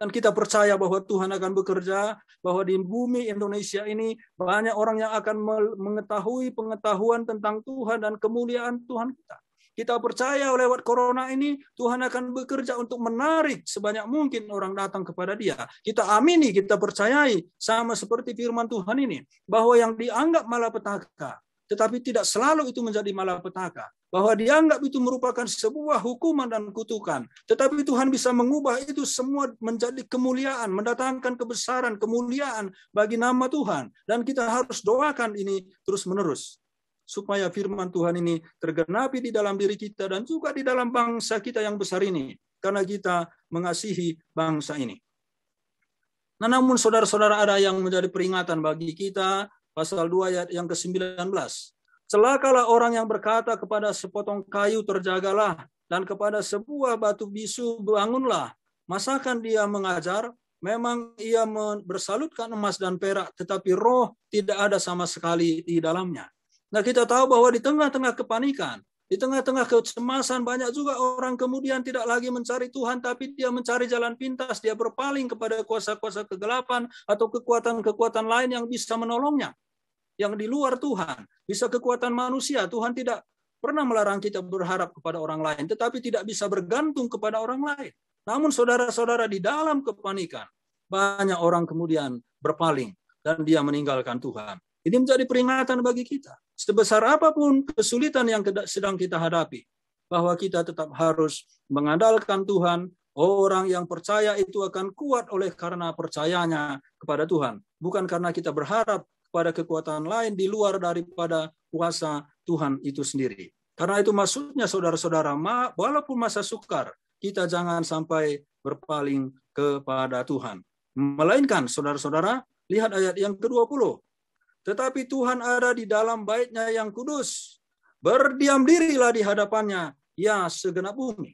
[SPEAKER 6] Dan kita percaya bahwa Tuhan akan bekerja, bahwa di bumi Indonesia ini banyak orang yang akan mengetahui pengetahuan tentang Tuhan dan kemuliaan Tuhan kita. Kita percaya lewat corona ini Tuhan akan bekerja untuk menarik sebanyak mungkin orang datang kepada Dia. Kita amini, kita percayai, sama seperti firman Tuhan ini, bahwa yang dianggap malapetaka, tetapi tidak selalu itu menjadi malapetaka. bahwa dianggap itu merupakan sebuah hukuman dan kutukan. Tetapi Tuhan bisa mengubah itu semua menjadi kemuliaan, mendatangkan kebesaran, kemuliaan bagi nama Tuhan. Dan kita harus doakan ini terus-menerus, supaya firman Tuhan ini tergenapi di dalam diri kita dan juga di dalam bangsa kita yang besar ini, karena kita mengasihi bangsa ini. Nah, namun saudara-saudara, ada yang menjadi peringatan bagi kita, pasal 2 ayat yang ke-19. Celakalah orang yang berkata kepada sepotong kayu terjagalah, dan kepada sebuah batu bisu bangunlah. Masakan dia mengajar? Memang ia bersalutkan emas dan perak, tetapi roh tidak ada sama sekali di dalamnya. Nah, kita tahu bahwa di tengah-tengah kepanikan, di tengah-tengah kecemasan, banyak juga orang kemudian tidak lagi mencari Tuhan, tapi dia mencari jalan pintas, dia berpaling kepada kuasa-kuasa kegelapan atau kekuatan-kekuatan lain yang bisa menolongnya, yang di luar Tuhan, bisa kekuatan manusia. Tuhan tidak pernah melarang kita berharap kepada orang lain, tetapi tidak bisa bergantung kepada orang lain. Namun saudara-saudara, di dalam kepanikan, banyak orang kemudian berpaling dan dia meninggalkan Tuhan. Ini menjadi peringatan bagi kita. Sebesar apapun kesulitan yang sedang kita hadapi, bahwa kita tetap harus mengandalkan Tuhan. Orang yang percaya itu akan kuat oleh karena percayanya kepada Tuhan, bukan karena kita berharap pada kekuatan lain di luar daripada kuasa Tuhan itu sendiri. Karena itu maksudnya saudara-saudara, walaupun masa sukar, kita jangan sampai berpaling kepada Tuhan. Melainkan saudara-saudara, lihat ayat yang ke-20. Tetapi Tuhan ada di dalam bait-Nya yang kudus. Berdiam dirilah di hadapannya, ya segenap bumi.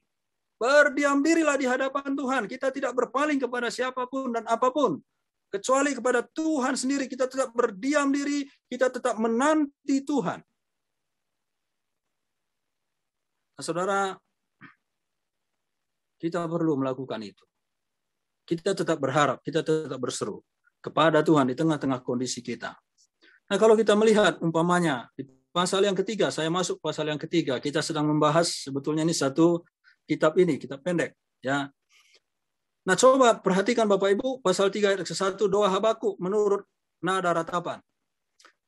[SPEAKER 6] Berdiam dirilah di hadapan Tuhan. Kita tidak berpaling kepada siapapun dan apapun, kecuali kepada Tuhan sendiri. Kita tetap berdiam diri, kita tetap menanti Tuhan. Nah, saudara, kita perlu melakukan itu. Kita tetap berharap, kita tetap berseru kepada Tuhan di tengah-tengah kondisi kita. Nah, kalau kita melihat umpamanya di pasal yang ketiga, saya masuk pasal yang ketiga, kita sedang membahas sebetulnya ini satu kitab ini, kitab pendek, ya. Nah, coba perhatikan Bapak Ibu, pasal 3 ayat ke-1, doa Habakuk menurut nada ratapan.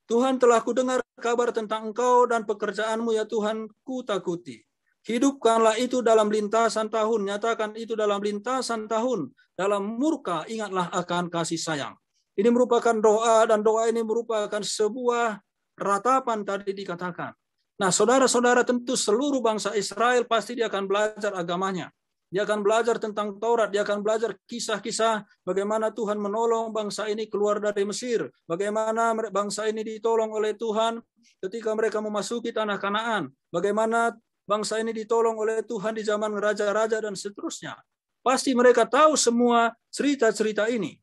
[SPEAKER 6] Tuhan, telah kudengar kabar tentang Engkau dan pekerjaanmu, ya Tuhan, ku takuti. Hidupkanlah itu dalam lintasan tahun, nyatakan itu dalam lintasan tahun. Dalam murka ingatlah akan kasih sayang. Ini merupakan doa, dan doa ini merupakan sebuah ratapan tadi dikatakan. Nah, saudara-saudara, tentu seluruh bangsa Israel pasti dia akan belajar agamanya. Dia akan belajar tentang Taurat, dia akan belajar kisah-kisah bagaimana Tuhan menolong bangsa ini keluar dari Mesir, bagaimana bangsa ini ditolong oleh Tuhan ketika mereka memasuki tanah Kanaan, bagaimana bangsa ini ditolong oleh Tuhan di zaman raja-raja dan seterusnya. Pasti mereka tahu semua cerita-cerita ini.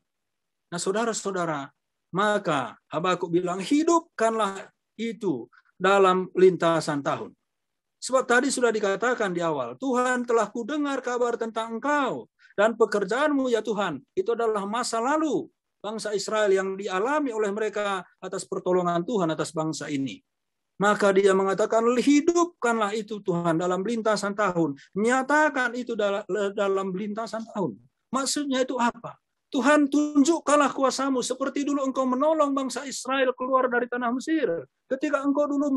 [SPEAKER 6] Nah, saudara-saudara, maka Habakuk bilang, hidupkanlah itu dalam lintasan tahun. Sebab tadi sudah dikatakan di awal, Tuhan telah kudengar kabar tentang Engkau dan pekerjaanmu, ya Tuhan. Itu adalah masa lalu bangsa Israel yang dialami oleh mereka atas pertolongan Tuhan atas bangsa ini. Maka dia mengatakan, hidupkanlah itu Tuhan dalam lintasan tahun. Nyatakan itu dalam lintasan tahun. Maksudnya itu apa? Tuhan, tunjukkanlah kuasamu seperti dulu Engkau menolong bangsa Israel keluar dari tanah Mesir. Ketika Engkau dulu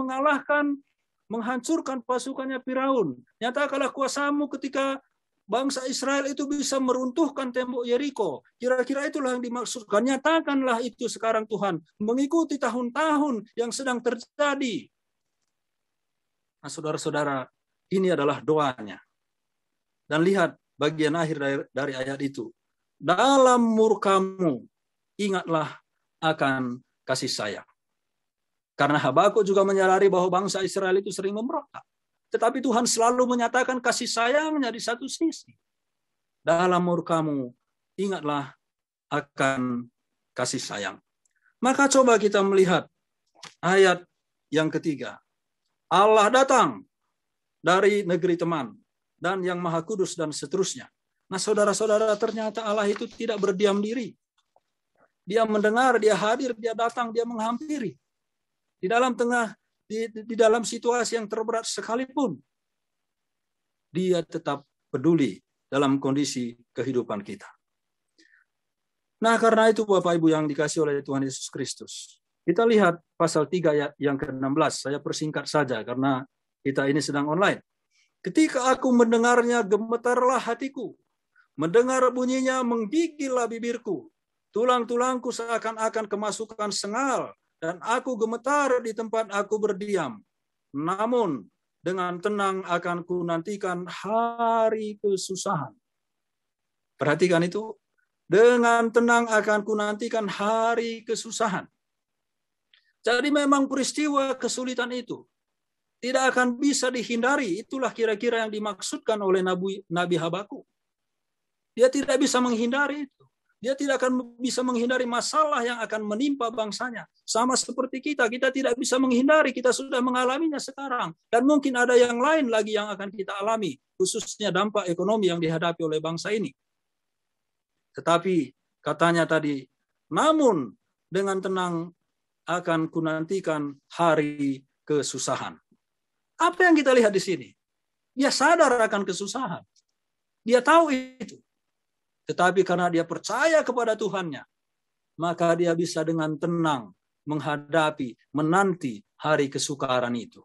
[SPEAKER 6] menghancurkan pasukannya Firaun. Nyatakanlah kuasamu ketika bangsa Israel itu bisa meruntuhkan tembok Yeriko. Kira-kira itulah yang dimaksudkan. Nyatakanlah itu sekarang Tuhan, mengikuti tahun-tahun yang sedang terjadi. Nah, saudara-saudara, ini adalah doanya. Dan lihat bagian akhir dari ayat itu. Dalam murkamu, ingatlah akan kasih sayang. Karena Habakuk juga menyadari bahwa bangsa Israel itu sering memberontak. Tetapi Tuhan selalu menyatakan kasih sayangnya di satu sisi. Dalam murkamu, ingatlah akan kasih sayang. Maka coba kita melihat ayat yang ketiga. Allah datang dari negeri teman dan yang maha kudus dan seterusnya. Nah, saudara-saudara, ternyata Allah itu tidak berdiam diri. Dia mendengar, dia hadir, dia datang, dia menghampiri. Di dalam situasi yang terberat sekalipun, dia tetap peduli dalam kondisi kehidupan kita. Nah, karena itu Bapak Ibu yang dikasih oleh Tuhan Yesus Kristus, kita lihat pasal 3 ayat yang ke-16. Saya persingkat saja karena Kita ini sedang online. Ketika aku mendengarnya, gemetarlah hatiku. Mendengar bunyinya, menggigillah bibirku. Tulang-tulangku seakan-akan kemasukan sengal, dan aku gemetar di tempat aku berdiam. Namun, dengan tenang akan ku nantikan hari kesusahan. Perhatikan itu. Dengan tenang akan ku nantikan hari kesusahan. Jadi memang peristiwa kesulitan itu tidak akan bisa dihindari. Itulah kira-kira yang dimaksudkan oleh Nabi Habakuk. Dia tidak bisa menghindari itu. Dia tidak akan bisa menghindari masalah yang akan menimpa bangsanya. Sama seperti kita tidak bisa menghindari. Kita sudah mengalaminya sekarang. Dan mungkin ada yang lain lagi yang akan kita alami. Khususnya dampak ekonomi yang dihadapi oleh bangsa ini. Tetapi katanya tadi, namun dengan tenang akan kunantikan hari kesusahan. Apa yang kita lihat di sini? Dia sadar akan kesusahan. Dia tahu itu. Tetapi karena dia percaya kepada Tuhannya, maka dia bisa dengan tenang menghadapi, menanti hari kesukaran itu.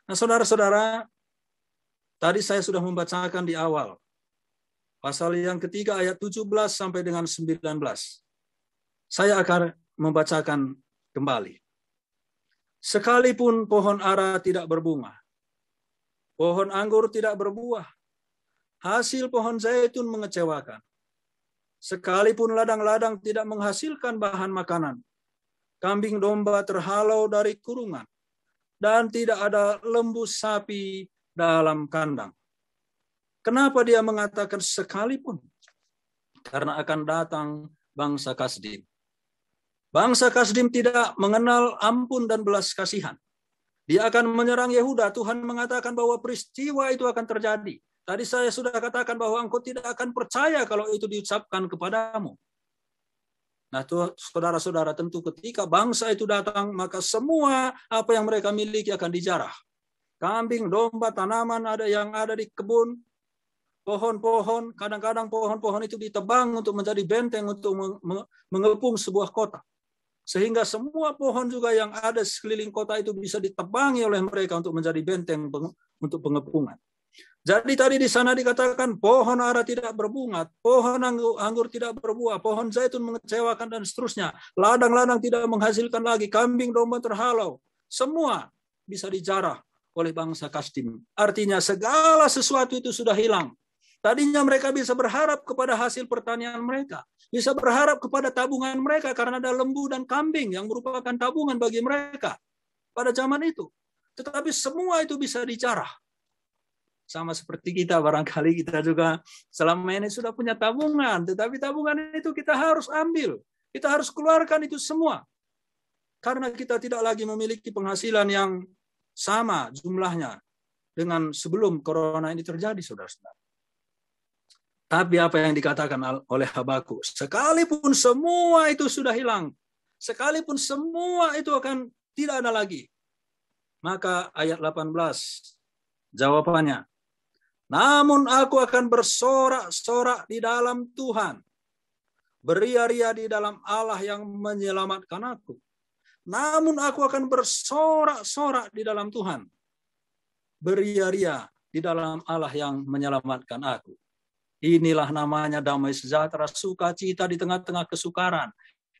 [SPEAKER 6] Nah, saudara-saudara, tadi saya sudah membacakan di awal. Pasal yang ketiga ayat 17 sampai dengan 19. Saya akan membacakan kembali. Sekalipun pohon ara tidak berbunga, pohon anggur tidak berbuah, hasil pohon zaitun mengecewakan. Sekalipun ladang-ladang tidak menghasilkan bahan makanan, kambing domba terhalau dari kurungan, dan tidak ada lembu sapi dalam kandang. Kenapa dia mengatakan sekalipun? Karena akan datang bangsa Kasdim. Bangsa Kasdim tidak mengenal ampun dan belas kasihan. Dia akan menyerang Yehuda. Tuhan mengatakan bahwa peristiwa itu akan terjadi. Tadi saya sudah katakan bahwa engkau tidak akan percaya kalau itu diucapkan kepadamu. Nah, saudara-saudara, tentu ketika bangsa itu datang, maka semua apa yang mereka miliki akan dijarah. Kambing, domba, tanaman yang ada di kebun, pohon-pohon, kadang-kadang pohon-pohon itu ditebang untuk menjadi benteng untuk mengepung sebuah kota. Sehingga semua pohon juga yang ada sekeliling kota itu bisa ditebangi oleh mereka untuk menjadi benteng untuk pengepungan. Jadi tadi di sana dikatakan pohon ara tidak berbunga, pohon anggur tidak berbuah, pohon zaitun mengecewakan dan seterusnya. Ladang-ladang tidak menghasilkan lagi, kambing domba terhalau. Semua bisa dijarah oleh bangsa Kasdim. Artinya segala sesuatu itu sudah hilang. Tadinya mereka bisa berharap kepada hasil pertanian mereka. Bisa berharap kepada tabungan mereka karena ada lembu dan kambing yang merupakan tabungan bagi mereka pada zaman itu. Tetapi semua itu bisa dijarah. Sama seperti kita, barangkali kita juga selama ini sudah punya tabungan. Tetapi tabungan itu kita harus ambil. Kita harus keluarkan itu semua. Karena kita tidak lagi memiliki penghasilan yang sama jumlahnya dengan sebelum corona ini terjadi, saudara-saudara. Tapi apa yang dikatakan oleh Habakuk, sekalipun semua itu sudah hilang, sekalipun semua itu akan tidak ada lagi. Maka ayat 18, jawabannya, namun aku akan bersorak-sorak di dalam Tuhan, beria-ria di dalam Allah yang menyelamatkan aku. Namun aku akan bersorak-sorak di dalam Tuhan, beria-ria di dalam Allah yang menyelamatkan aku. Inilah namanya damai sejahtera, sukacita di tengah-tengah kesukaran.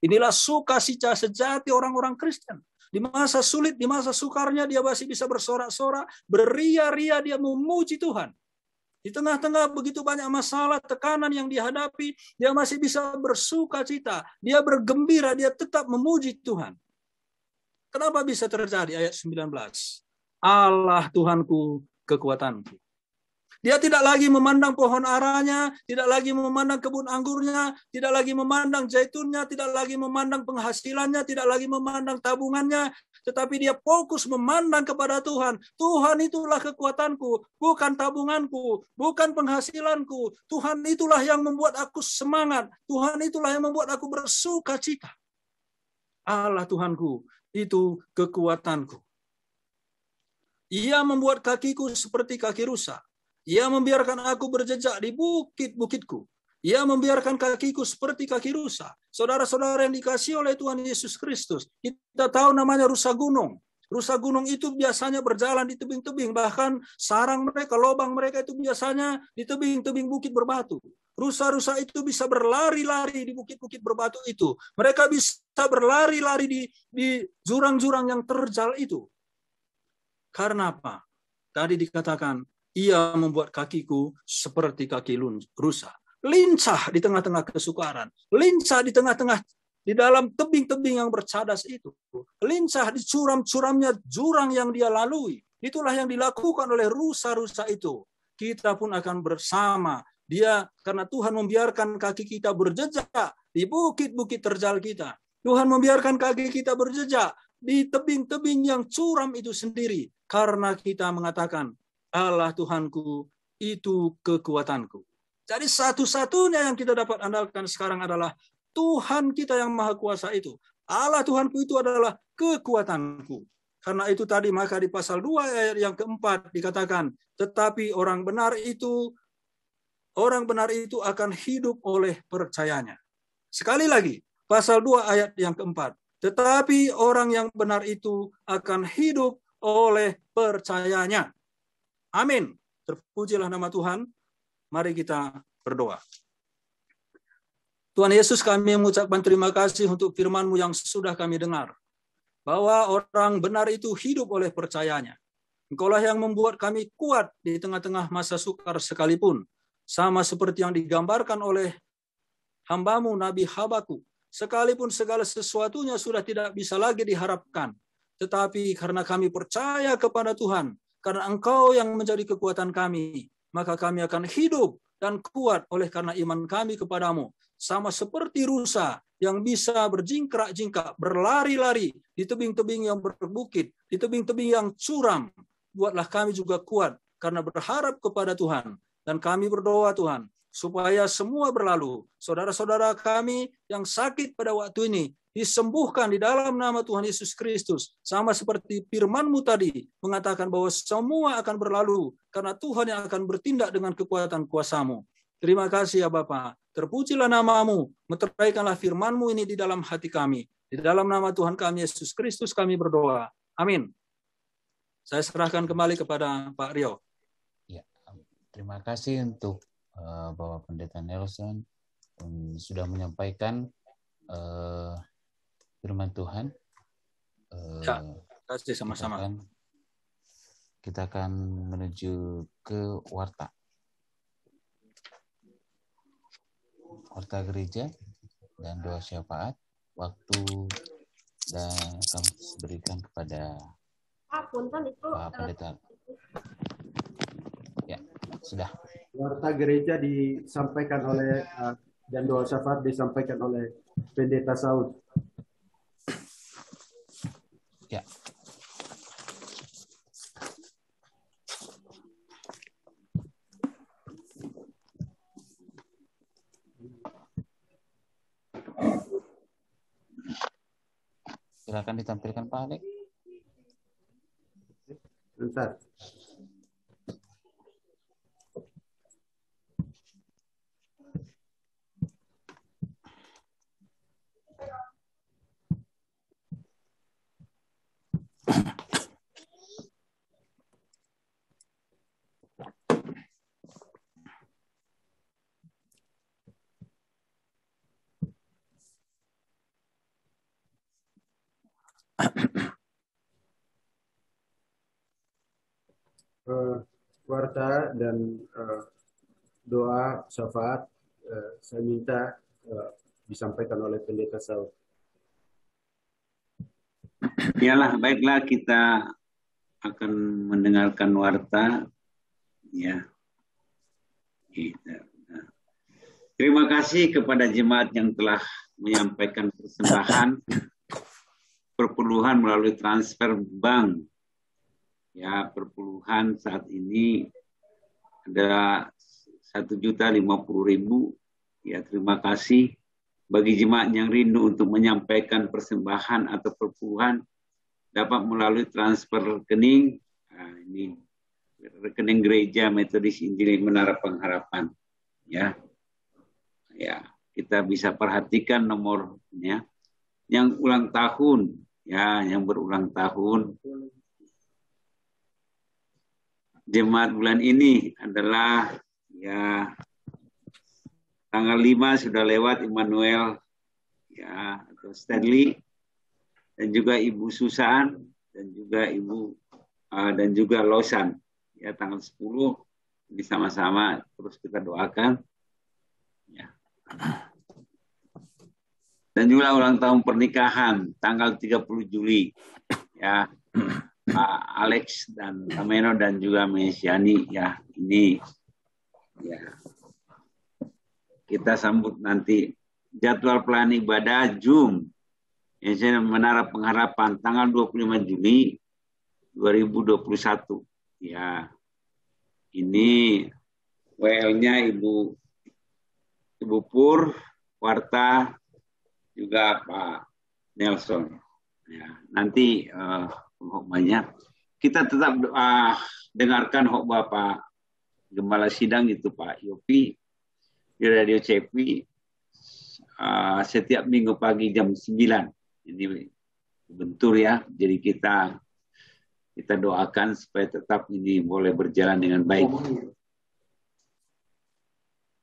[SPEAKER 6] Inilah sukacita sejati orang-orang Kristen. Di masa sulit, di masa sukarnya dia masih bisa bersorak-sorak, beria-ria dia memuji Tuhan. Di tengah-tengah begitu banyak masalah, tekanan yang dihadapi, dia masih bisa bersukacita. Dia bergembira, dia tetap memuji Tuhan. Kenapa bisa terjadi? Ayat 19. Allah Tuhanku, kekuatanku. Dia tidak lagi memandang pohon aranya, tidak lagi memandang kebun anggurnya, tidak lagi memandang zaitunnya, tidak lagi memandang penghasilannya, tidak lagi memandang tabungannya, tetapi dia fokus memandang kepada Tuhan. Tuhan itulah kekuatanku, bukan tabunganku, bukan penghasilanku. Tuhan itulah yang membuat aku semangat. Tuhan itulah yang membuat aku bersukacita. Allah Tuhanku, itu kekuatanku. Ia membuat kakiku seperti kaki rusa. Ia membiarkan aku berjejak di bukit-bukitku. Ia membiarkan kakiku seperti kaki rusa. Saudara-saudara yang dikasihi oleh Tuhan Yesus Kristus, kita tahu namanya rusa gunung. Rusa gunung itu biasanya berjalan di tebing-tebing, bahkan sarang mereka, lubang mereka itu biasanya di tebing-tebing bukit berbatu. Rusa-rusa itu bisa berlari-lari di bukit-bukit berbatu itu. Mereka bisa berlari-lari di jurang-jurang yang terjal itu. Karena apa? Tadi dikatakan, ia membuat kakiku seperti kaki rusa. Lincah di tengah-tengah kesukaran. Lincah di dalam tebing-tebing yang bercadas itu. Lincah di curam-curamnya jurang yang dia lalui. Itulah yang dilakukan oleh rusa-rusa itu. Kita pun akan bersama. Dia, karena Tuhan membiarkan kaki kita berjejak di bukit-bukit terjal kita. Tuhan membiarkan kaki kita berjejak di tebing-tebing yang curam itu sendiri. Karena kita mengatakan, Allah Tuhanku itu kekuatanku. Jadi satu-satunya yang kita dapat andalkan sekarang adalah Tuhan kita yang maha kuasa itu. Allah Tuhanku itu adalah kekuatanku. Karena itu tadi maka di pasal 2 ayat yang keempat dikatakan, tetapi orang benar itu akan hidup oleh percayanya. Sekali lagi, pasal 2 ayat yang keempat. Tetapi orang yang benar itu akan hidup oleh percayanya. Amin. Terpujilah nama Tuhan. Mari kita berdoa. Tuhan Yesus, kami mengucapkan terima kasih untuk firman-Mu yang sudah kami dengar. Bahwa orang benar itu hidup oleh percayanya. Engkaulah yang membuat kami kuat di tengah-tengah masa sukar sekalipun. Sama seperti yang digambarkan oleh hamba-Mu Nabi Habakuk. Sekalipun segala sesuatunya sudah tidak bisa lagi diharapkan. Tetapi karena kami percaya kepada Tuhan, karena Engkau yang menjadi kekuatan kami, maka kami akan hidup dan kuat oleh karena iman kami kepadamu. Sama seperti rusa yang bisa berjingkrak-jingkrak, berlari-lari di tebing-tebing yang berbukit, di tebing-tebing yang curam. Buatlah kami juga kuat karena berharap kepada Tuhan. Dan kami berdoa Tuhan, supaya semua berlalu. Saudara-saudara kami yang sakit pada waktu ini, disembuhkan di dalam nama Tuhan Yesus Kristus. Sama seperti firman-Mu tadi, mengatakan bahwa semua akan berlalu, karena Tuhan yang akan bertindak dengan kekuatan kuasa-Mu. Terima kasih ya Bapa. Terpujilah nama-Mu, meteraikanlah firman-Mu ini di dalam hati kami. Di dalam nama Tuhan kami Yesus Kristus kami berdoa. Amin. Saya serahkan kembali kepada Pak Rio.
[SPEAKER 1] Ya, terima kasih untuk Bapak Pendeta Nelson sudah menyampaikan firman Tuhan.
[SPEAKER 6] Ya, terima kasih sama-sama.
[SPEAKER 1] Kita akan menuju ke warta gereja dan doa syafaat. Waktu dan kami berikan kepada Pak Pendeta. Ya, sudah.
[SPEAKER 7] Warta gereja disampaikan oleh dan doa syafaat disampaikan oleh Pendeta Saud.
[SPEAKER 1] Ya. Silakan ditampilkan Pak Alek.
[SPEAKER 7] Bentar. Warta dan doa syafaat saya minta disampaikan oleh Pendeta Saud.
[SPEAKER 3] Yalah, baiklah, kita akan mendengarkan warta. Ya. Terima kasih kepada jemaat yang telah menyampaikan persembahan perpuluhan melalui transfer bank. Ya, perpuluhan saat ini ada 1.050.000. Ya, terima kasih bagi jemaat yang rindu untuk menyampaikan persembahan atau perpuluhan dapat melalui transfer rekening. Nah, ini rekening Gereja Metodis Injil Menara Pengharapan. Ya, ya, kita bisa perhatikan nomornya. Yang ulang tahun ya yang berulang tahun. Jemaat bulan ini adalah ya tanggal 5 sudah lewat Immanuel ya atau Stanley dan juga Ibu Susan dan juga Ibu dan juga Losan ya tanggal 10 ini sama-sama terus kita doakan ya. Dan juga ulang tahun pernikahan tanggal 30 Juli ya Pak Alex dan Tameno dan juga Mesiani ya ini ya kita sambut nanti jadwal pelayanan ibadah Zoom yang Menara Pengharapan tanggal 25 Juni 2021 ya ini WL-nya Ibu Pur Warta juga Pak Nelson ya nanti khotbahnya kita tetap dengarkan khotbah Pak Gembala Sidang itu Pak Yopi di Radio CP setiap minggu pagi jam 9 ini bentur ya jadi kita doakan supaya tetap ini boleh berjalan dengan baik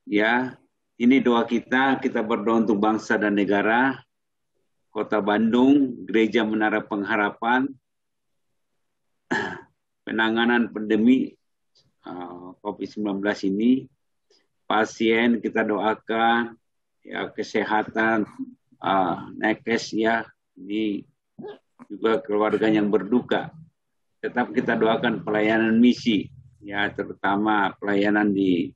[SPEAKER 3] ya. Ini doa kita berdoa untuk bangsa dan negara, Kota Bandung, Gereja Menara Pengharapan, penanganan pandemi COVID-19 ini, pasien kita doakan, ya kesehatan, nakes ya, ini juga keluarga yang berduka. Tetap kita doakan pelayanan misi, ya terutama pelayanan di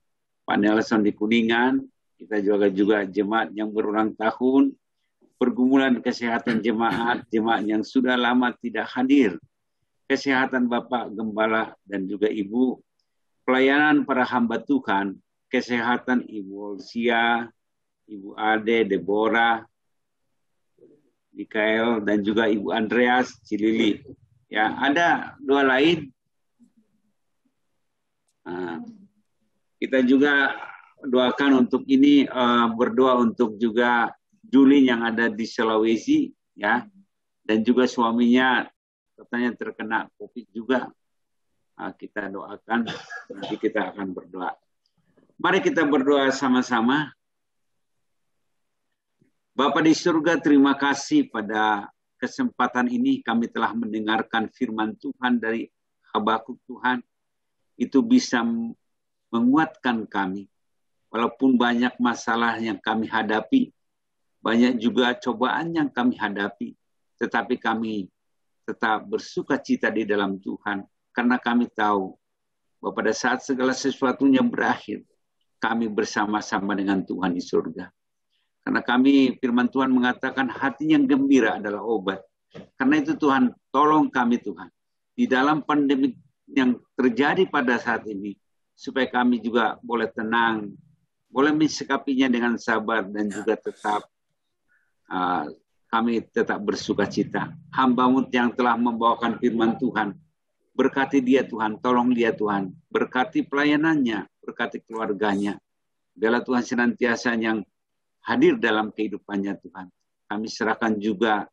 [SPEAKER 3] Pak Nelson di Kuningan, kita juga jemaat yang berulang tahun, pergumulan kesehatan jemaat yang sudah lama tidak hadir, kesehatan Bapak Gembala dan juga Ibu, pelayanan para hamba Tuhan, kesehatan Ibu Olsia, Ibu Ade, Deborah, Mikael dan juga Ibu Andreas Cilili. Ya, ada doa lain. Kita juga doakan untuk ini berdoa untuk juga Juli yang ada di Sulawesi ya dan juga suaminya katanya terkena COVID juga. Kita doakan nanti kita akan berdoa. Mari kita berdoa sama-sama. Bapa di surga, terima kasih pada kesempatan ini kami telah mendengarkan firman Tuhan dari Habakuk Tuhan. Itu bisa menguatkan kami. Walaupun banyak masalah yang kami hadapi, banyak juga cobaan yang kami hadapi, tetapi kami tetap bersuka cita di dalam Tuhan. Karena kami tahu bahwa pada saat segala sesuatunya berakhir, kami bersama-sama dengan Tuhan di surga. Karena kami, firman Tuhan mengatakan hati yang gembira adalah obat. Karena itu Tuhan, tolong kami Tuhan. Di dalam pandemi yang terjadi pada saat ini, supaya kami juga boleh tenang, boleh mensikapinya dengan sabar dan juga tetap kami tetap bersuka cita. Hamba-Mu yang telah membawakan firman Tuhan, berkati dia Tuhan, tolong dia Tuhan, berkati pelayanannya, berkati keluarganya. Biarlah Tuhan senantiasa yang hadir dalam kehidupannya Tuhan. Kami serahkan juga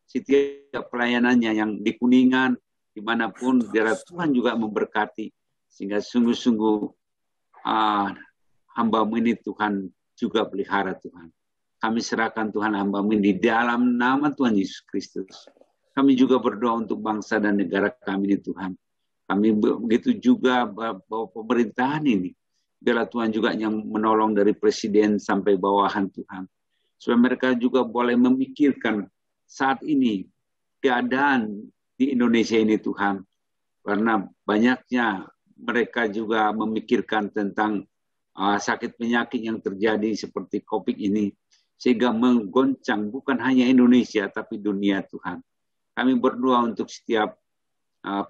[SPEAKER 3] setiap pelayanannya yang di Kuningan, dimanapun, biarlah Tuhan juga memberkati, sehingga sungguh-sungguh hamba-Mu ini Tuhan juga pelihara Tuhan. Kami serahkan Tuhan hamba-Mu ini di dalam nama Tuhan Yesus Kristus. Kami juga berdoa untuk bangsa dan negara kami ini Tuhan. Kami begitu juga bahwa pemerintahan ini, biarlah Tuhan juga yang menolong dari presiden sampai bawahan Tuhan. Supaya mereka juga boleh memikirkan saat ini keadaan di Indonesia ini Tuhan. Karena banyaknya mereka juga memikirkan tentang sakit penyakit yang terjadi seperti COVID ini. Sehingga menggoncang bukan hanya Indonesia tapi dunia Tuhan. Kami berdoa untuk setiap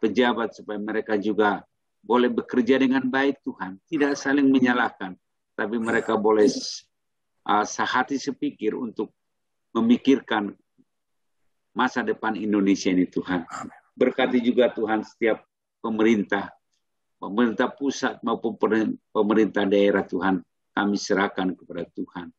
[SPEAKER 3] pejabat supaya mereka juga boleh bekerja dengan baik Tuhan. Tidak saling menyalahkan. Tapi mereka boleh sehati sepikir untuk memikirkan masa depan Indonesia ini Tuhan. Berkati juga Tuhan setiap pemerintah pusat maupun pemerintah daerah Tuhan. Kami serahkan kepada Tuhan.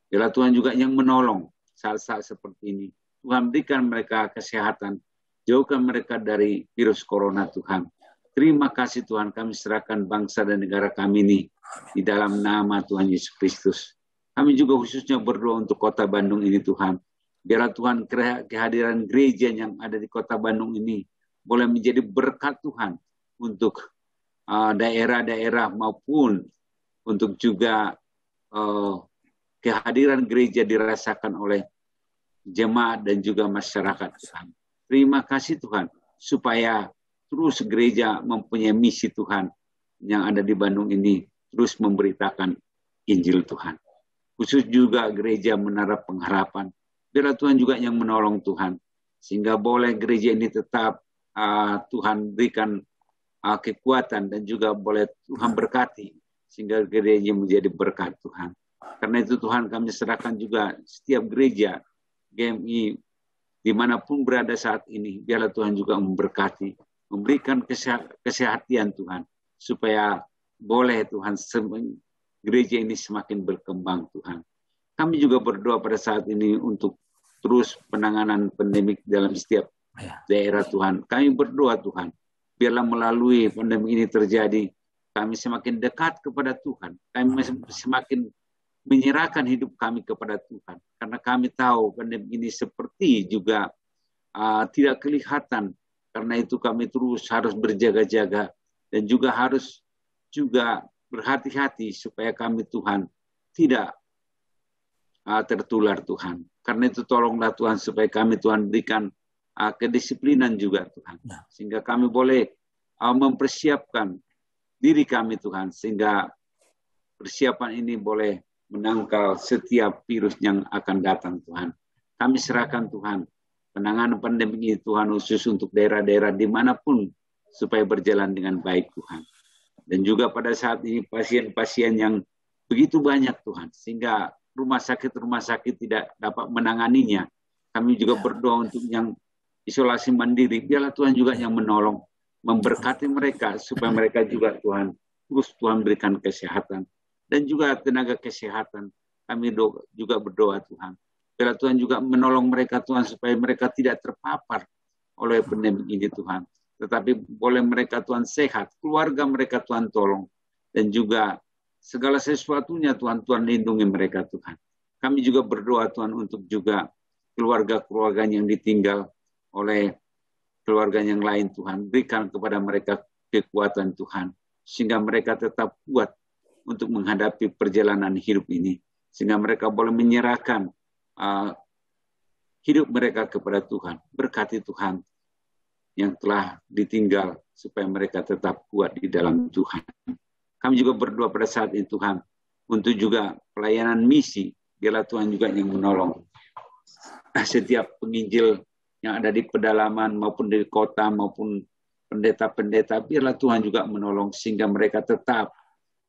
[SPEAKER 3] Biarlah Tuhan juga yang menolong saat-saat seperti ini. Tuhan berikan mereka kesehatan. Jauhkan mereka dari virus corona Tuhan. Terima kasih Tuhan, kami serahkan bangsa dan negara kami ini di dalam nama Tuhan Yesus Kristus. Kami juga khususnya berdoa untuk kota Bandung ini Tuhan. Biarlah Tuhan kehadiran gereja yang ada di kota Bandung ini boleh menjadi berkat Tuhan untuk daerah-daerah maupun untuk juga kehadiran gereja dirasakan oleh jemaat dan juga masyarakat Tuhan. Terima kasih Tuhan, supaya terus gereja mempunyai misi Tuhan yang ada di Bandung ini, terus memberitakan Injil Tuhan. Khusus juga gereja Menara Pengharapan. Biarlah Tuhan juga yang menolong Tuhan, sehingga boleh gereja ini tetap Tuhan berikan kekuatan dan juga boleh Tuhan berkati, sehingga gereja menjadi berkat Tuhan. Karena itu Tuhan kami serahkan juga setiap gereja GMI dimanapun berada saat ini, biarlah Tuhan juga memberkati, memberikan kesehatan Tuhan, supaya boleh Tuhan gereja ini semakin berkembang Tuhan. Kami juga berdoa pada saat ini untuk terus penanganan pandemik dalam setiap daerah Tuhan. Kami berdoa Tuhan, biarlah melalui pandemi ini terjadi, kami semakin dekat kepada Tuhan. Kami semakin menyerahkan hidup kami kepada Tuhan. Karena kami tahu pandemi ini seperti juga tidak kelihatan. Karena itu kami terus harus berjaga-jaga dan juga harus juga berhati-hati supaya kami Tuhan tidak tertular Tuhan. Karena itu tolonglah Tuhan supaya kami Tuhan berikan kedisiplinan juga Tuhan. Sehingga kami boleh mempersiapkan diri kami Tuhan. Sehingga persiapan ini boleh menangkal setiap virus yang akan datang Tuhan. Kami serahkan Tuhan penanganan pandemi ini Tuhan, khusus untuk daerah-daerah dimanapun supaya berjalan dengan baik Tuhan. Dan juga pada saat ini pasien-pasien yang begitu banyak Tuhan, sehingga rumah sakit tidak dapat menanganinya. Kami juga berdoa untuk yang isolasi mandiri, biarlah Tuhan juga yang menolong, memberkati mereka supaya mereka juga Tuhan, terus Tuhan berikan kesehatan. Dan juga tenaga kesehatan, kami juga berdoa Tuhan. Biarlah Tuhan juga menolong mereka Tuhan, supaya mereka tidak terpapar oleh pandemi ini Tuhan. Tetapi boleh mereka Tuhan sehat, keluarga mereka Tuhan tolong. Dan juga segala sesuatunya Tuhan lindungi mereka Tuhan. Kami juga berdoa Tuhan untuk juga keluarga-keluarga yang ditinggal oleh keluarga yang lain Tuhan. Berikan kepada mereka kekuatan Tuhan, sehingga mereka tetap kuat untuk menghadapi perjalanan hidup ini. Sehingga mereka boleh menyerahkan hidup mereka kepada Tuhan. Berkati Tuhan yang telah ditinggal, supaya mereka tetap kuat di dalam Tuhan. Kami juga berdoa pada saat ini Tuhan, untuk juga pelayanan misi, biarlah Tuhan juga yang menolong. Setiap penginjil yang ada di pedalaman, maupun di kota, maupun pendeta-pendeta, biarlah Tuhan juga menolong, sehingga mereka tetap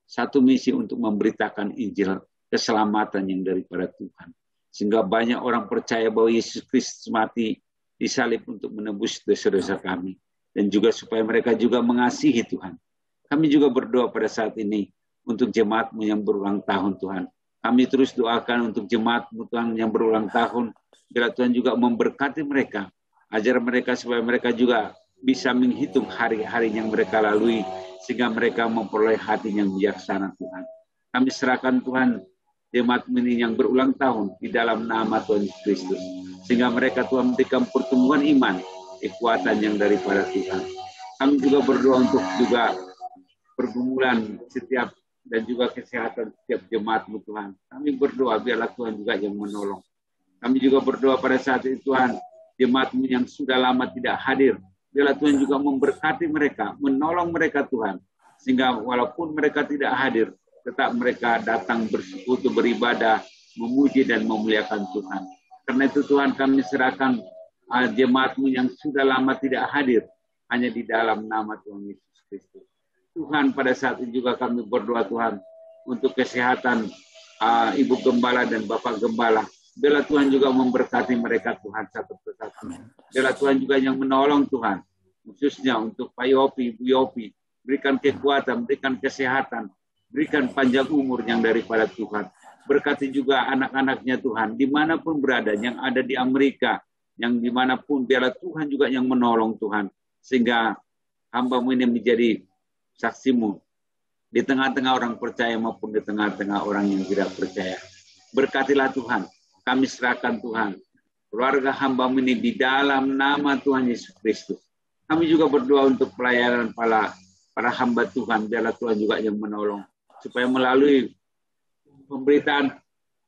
[SPEAKER 3] satu misi untuk memberitakan Injil keselamatan yang daripada Tuhan. Sehingga banyak orang percaya bahwa Yesus Kristus mati disalib untuk menebus dosa-dosa kami. Dan juga supaya mereka juga mengasihi Tuhan. Kami juga berdoa pada saat ini untuk jemaat-Mu yang berulang tahun Tuhan. Kami terus doakan untuk jemaat-Mu Tuhan yang berulang tahun. Biarlah Tuhan juga memberkati mereka. Ajar mereka supaya mereka juga bisa menghitung hari-hari yang mereka lalui, sehingga mereka memperoleh hati yang bijaksana Tuhan. Kami serahkan Tuhan jemaat ini yang berulang tahun di dalam nama Tuhan Yesus Kristus, sehingga mereka Tuhan memberikan pertumbuhan iman, kekuatan yang daripada Tuhan. Kami juga berdoa untuk juga pergumulan setiap dan juga kesehatan setiap jemaat-Mu Tuhan. Kami berdoa biarlah Tuhan juga yang menolong. Kami juga berdoa pada saat itu Tuhan, jemaat-Mu yang sudah lama tidak hadir, biarlah Tuhan juga memberkati mereka, menolong mereka Tuhan. Sehingga walaupun mereka tidak hadir, tetap mereka datang bersekutu, beribadah, memuji dan memuliakan Tuhan. Karena itu Tuhan kami serahkan jemaat-Mu yang sudah lama tidak hadir, hanya di dalam nama Tuhan Yesus Kristus. Tuhan pada saat ini juga kami berdoa Tuhan, untuk kesehatan Ibu Gembala dan Bapak Gembala. Biarlah Tuhan juga memberkati mereka Tuhan satu persatu. Biarlah Tuhan juga yang menolong Tuhan, khususnya untuk Pak Yopi, Bu Yopi, berikan kekuatan, berikan kesehatan, berikan panjang umur yang daripada Tuhan. Berkati juga anak-anaknya Tuhan, dimanapun berada, yang ada di Amerika, yang dimanapun, biarlah Tuhan juga yang menolong Tuhan. Sehingga hamba-Mu ini menjadi saksi-Mu di tengah-tengah orang percaya maupun di tengah-tengah orang yang tidak percaya. Berkatilah Tuhan, kami serahkan Tuhan keluarga hamba-Mu ini di dalam nama Tuhan Yesus Kristus. Kami juga berdoa untuk pelayanan para hamba Tuhan, biarlah Tuhan juga yang menolong, supaya melalui pemberitaan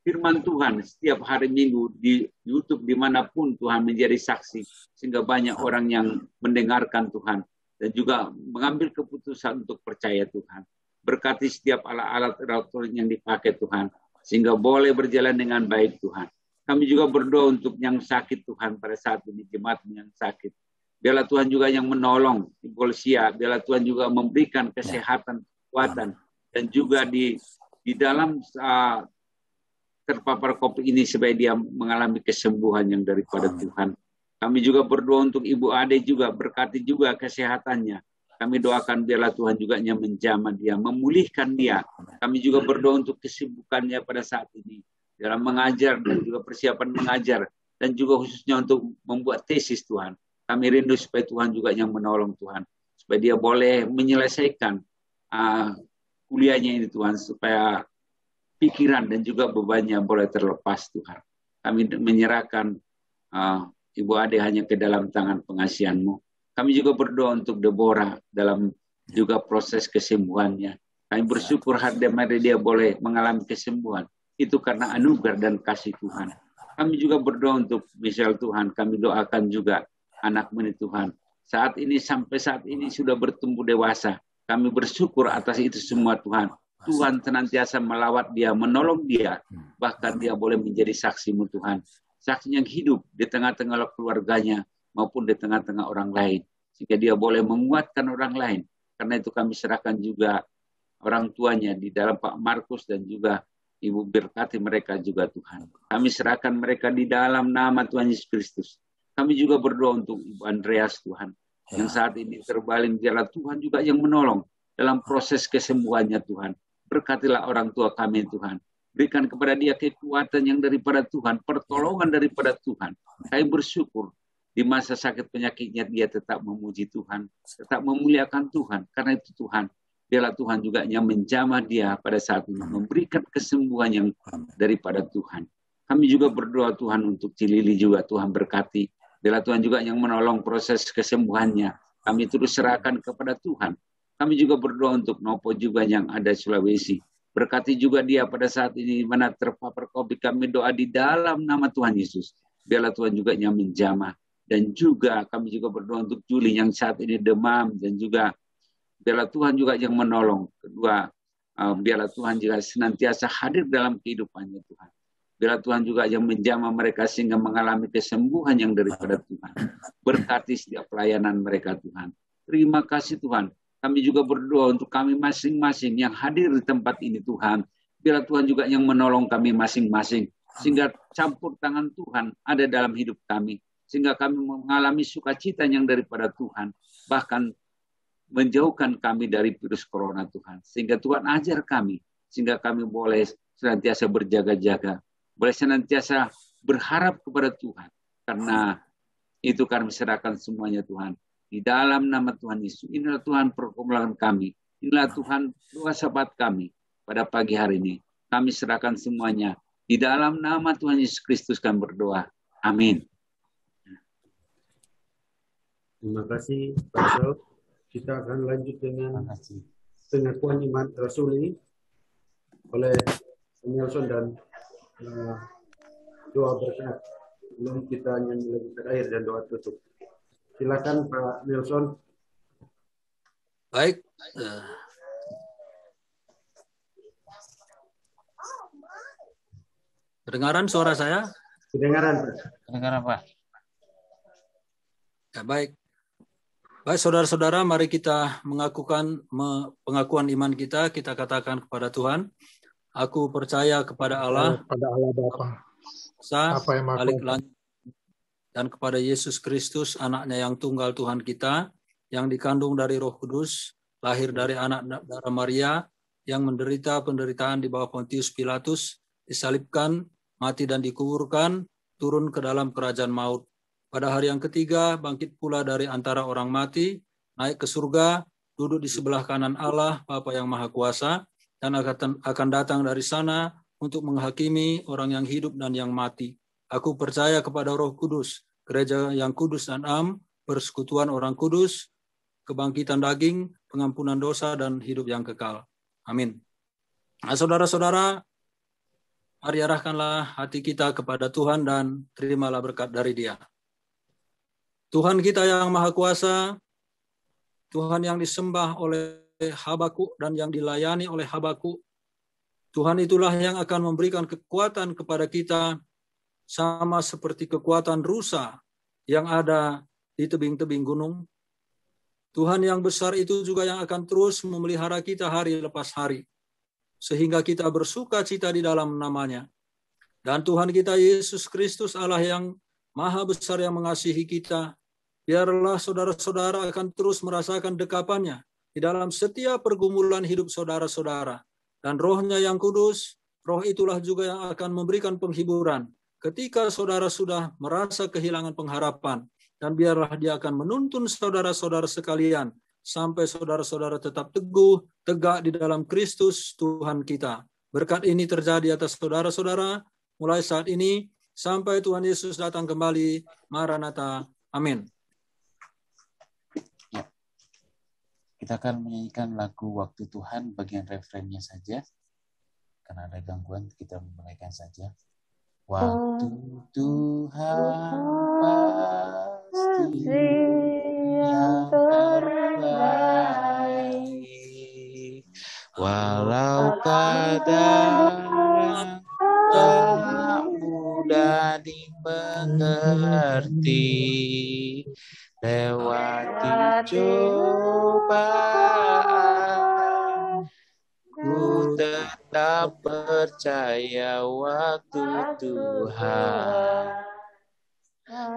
[SPEAKER 3] firman Tuhan setiap hari Minggu di YouTube dimanapun Tuhan menjadi saksi, sehingga banyak orang yang mendengarkan Tuhan dan juga mengambil keputusan untuk percaya Tuhan. Berkati setiap alat-alat elektronik yang dipakai Tuhan, sehingga boleh berjalan dengan baik Tuhan. Kami juga berdoa untuk yang sakit Tuhan pada saat ini, jemaat yang sakit. Biarlah Tuhan juga yang menolong di Polsia, biarlah Tuhan juga memberikan kesehatan, kekuatan, dan juga di dalam terpapar COVID ini supaya dia mengalami kesembuhan yang daripada Tuhan. Kami juga berdoa untuk Ibu Ade juga, berkati juga kesehatannya. Kami doakan biarlah Tuhan juga yang menjamah dia, memulihkan dia. Kami juga berdoa untuk kesibukannya pada saat ini dalam mengajar dan juga persiapan mengajar, dan juga khususnya untuk membuat tesis Tuhan. Kami rindu supaya Tuhan juga yang menolong Tuhan, supaya dia boleh menyelesaikan kuliahnya ini Tuhan, supaya pikiran dan juga bebannya boleh terlepas Tuhan. Kami menyerahkan Ibu Ade hanya ke dalam tangan pengasihan-Mu. Kami juga berdoa untuk Deborah dalam juga proses kesembuhannya. Kami bersyukur hati dia boleh mengalami kesembuhan. Itu karena anugerah dan kasih Tuhan. Kami juga berdoa untuk Michelle Tuhan. Kami doakan juga anak-Mu ini Tuhan. Sampai saat ini sudah bertumbuh dewasa. Kami bersyukur atas itu semua Tuhan. Tuhan senantiasa melawat dia, menolong dia. Bahkan dia boleh menjadi saksi-Mu Tuhan. Saksi yang hidup di tengah-tengah keluarganya maupun di tengah-tengah orang lain. Sehingga dia boleh menguatkan orang lain. Karena itu kami serahkan juga orang tuanya di dalam Pak Markus dan juga Ibu, berkati mereka juga Tuhan. Kami serahkan mereka di dalam nama Tuhan Yesus Kristus. Kami juga berdoa untuk Ibu Andreas Tuhan. Yang saat ini terbaling, biarlah Tuhan juga yang menolong dalam proses kesembuhannya Tuhan. Berkatilah orang tua kami Tuhan. Berikan kepada dia kekuatan yang daripada Tuhan, pertolongan daripada Tuhan. Kami bersyukur di masa sakit penyakitnya dia tetap memuji Tuhan, tetap memuliakan Tuhan. Karena itu Tuhan, biarlah Tuhan juga yang menjamah dia pada saat ini, memberikan kesembuhan yang daripada Tuhan. Kami juga berdoa Tuhan untuk Cilili juga, Tuhan berkati. Biarlah Tuhan juga yang menolong proses kesembuhannya. Kami terus serahkan kepada Tuhan. Kami juga berdoa untuk Nopo juga yang ada di Sulawesi. Berkati juga dia pada saat ini mana terpapar COVID. Kami doa di dalam nama Tuhan Yesus. Biarlah Tuhan juga yang menjamah. Dan juga kami juga berdoa untuk Juli yang saat ini demam. Dan juga biarlah Tuhan juga yang menolong. Kedua, biarlah Tuhan juga senantiasa hadir dalam kehidupannya Tuhan. Biarlah Tuhan juga yang menjamah mereka sehingga mengalami kesembuhan yang daripada Tuhan. Berkati setiap pelayanan mereka Tuhan. Terima kasih Tuhan. Kami juga berdoa untuk kami masing-masing yang hadir di tempat ini Tuhan. Biarlah Tuhan juga yang menolong kami masing-masing. Sehingga campur tangan Tuhan ada dalam hidup kami. Sehingga kami mengalami sukacita yang daripada Tuhan. Bahkan menjauhkan kami dari virus corona Tuhan. Sehingga Tuhan ajar kami. Sehingga kami boleh senantiasa berjaga-jaga. Boleh senantiasa berharap kepada Tuhan. Karena itu kami serahkan semuanya Tuhan. Di dalam nama Tuhan Yesus. Inilah Tuhan pergumulan kami. Inilah Tuhan doa sahabat kami pada pagi hari ini. Kami serahkan semuanya. Di dalam nama Tuhan Yesus Kristus kami berdoa. Amin.
[SPEAKER 7] Terima kasih Pak Sol. Kita akan lanjut dengan pengakuan iman rasuli oleh Nelson dan doa berkat. Sebelum kita nyanyi lagu terakhir dan doa tutup. Silakan Pak Nelson.
[SPEAKER 6] Baik. Kedengaran suara saya?
[SPEAKER 7] Kedengaran Pak.
[SPEAKER 1] Kedengaran Pak.
[SPEAKER 6] Ya, baik. Baik saudara-saudara, mari kita mengakukan pengakuan iman kita. Kita katakan kepada Tuhan, aku percaya kepada Allah,
[SPEAKER 5] Bapa,
[SPEAKER 6] Bapa yang Maha Kuasa, dan kepada Yesus Kristus, anaknya yang tunggal Tuhan kita, yang dikandung dari Roh Kudus, lahir dari anak darah Maria, yang menderita penderitaan di bawah Pontius Pilatus, disalibkan, mati dan dikuburkan, turun ke dalam kerajaan maut. Pada hari yang ketiga, bangkit pula dari antara orang mati, naik ke surga, duduk di sebelah kanan Allah, Bapa yang Maha Kuasa, dan akan datang dari sana untuk menghakimi orang yang hidup dan yang mati. Aku percaya kepada Roh Kudus, gereja yang kudus dan am, persekutuan orang kudus, kebangkitan daging, pengampunan dosa, dan hidup yang kekal. Amin. Nah, saudara-saudara, mari arahkanlah hati kita kepada Tuhan dan terimalah berkat dari Dia. Tuhan kita yang Maha Kuasa, Tuhan yang disembah oleh Habakuk dan yang dilayani oleh Habakuk, Tuhan itulah yang akan memberikan kekuatan kepada kita sama seperti kekuatan rusa yang ada di tebing-tebing gunung. Tuhan yang besar itu juga yang akan terus memelihara kita hari lepas hari, sehingga kita bersuka cita di dalam namanya. Dan Tuhan kita Yesus Kristus, Allah yang Maha Besar yang mengasihi kita, biarlah saudara-saudara akan terus merasakan dekapannya di dalam setiap pergumulan hidup saudara-saudara. Dan Roh-Nya yang kudus, Roh itulah juga yang akan memberikan penghiburan ketika saudara sudah merasa kehilangan pengharapan. Dan biarlah Dia akan menuntun saudara-saudara sekalian sampai saudara-saudara tetap teguh, tegak di dalam Kristus Tuhan kita. Berkat ini terjadi atas saudara-saudara mulai saat ini sampai Tuhan Yesus datang kembali. Maranatha. Amin.
[SPEAKER 1] Kita akan menyanyikan lagu Waktu Tuhan bagian refrennya saja. Karena ada gangguan, kita memulaikan saja. Waktu Tuhan pasti yang terbaik, walau kadang tak mudah dimengerti, lewati cobaan, ku tetap percaya waktu Tuhan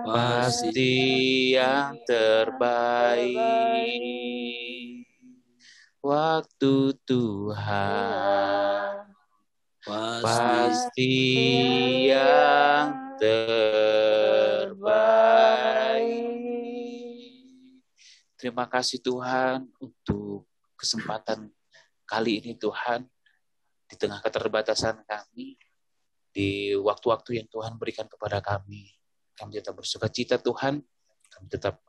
[SPEAKER 1] pasti yang terbaik. Waktu Tuhan pasti yang terbaik. Terima kasih Tuhan untuk kesempatan kali ini Tuhan, di tengah keterbatasan kami, di waktu-waktu yang Tuhan berikan kepada kami tetap bersuka cita Tuhan, kami tetap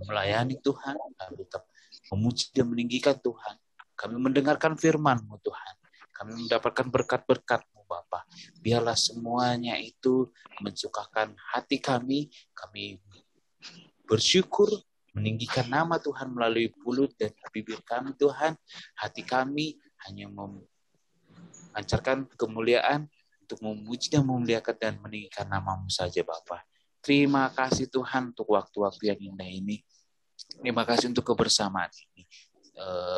[SPEAKER 1] melayani Tuhan, kami tetap memuji dan meninggikan Tuhan, kami mendengarkan firman-Mu Tuhan, kami mendapatkan berkat-berkat-Mu Bapa. Biarlah semuanya itu mensukakan hati kami bersyukur, meninggikan nama Tuhan melalui mulut dan bibir kami Tuhan. Hati kami hanya memancarkan kemuliaan untuk memuji dan memuliakan dan meninggikan nama-Mu saja Bapa. Terima kasih Tuhan untuk waktu-waktu yang indah ini. Terima kasih untuk kebersamaan ini.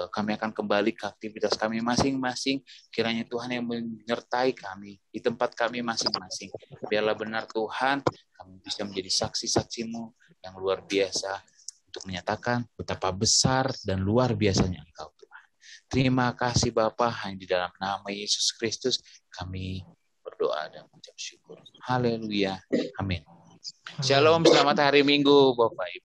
[SPEAKER 1] Kami akan kembali ke aktivitas kami masing-masing. Kiranya Tuhan yang menyertai kami di tempat kami masing-masing. Biarlah benar Tuhan, kami bisa menjadi saksi-saksi-Mu yang luar biasa untuk menyatakan betapa besar dan luar biasanya Engkau Tuhan. Terima kasih Bapa, hanya di dalam nama Yesus Kristus kami berdoa dan mengucap syukur. Haleluya. Amin. Shalom, selamat hari Minggu Bapak Ibu.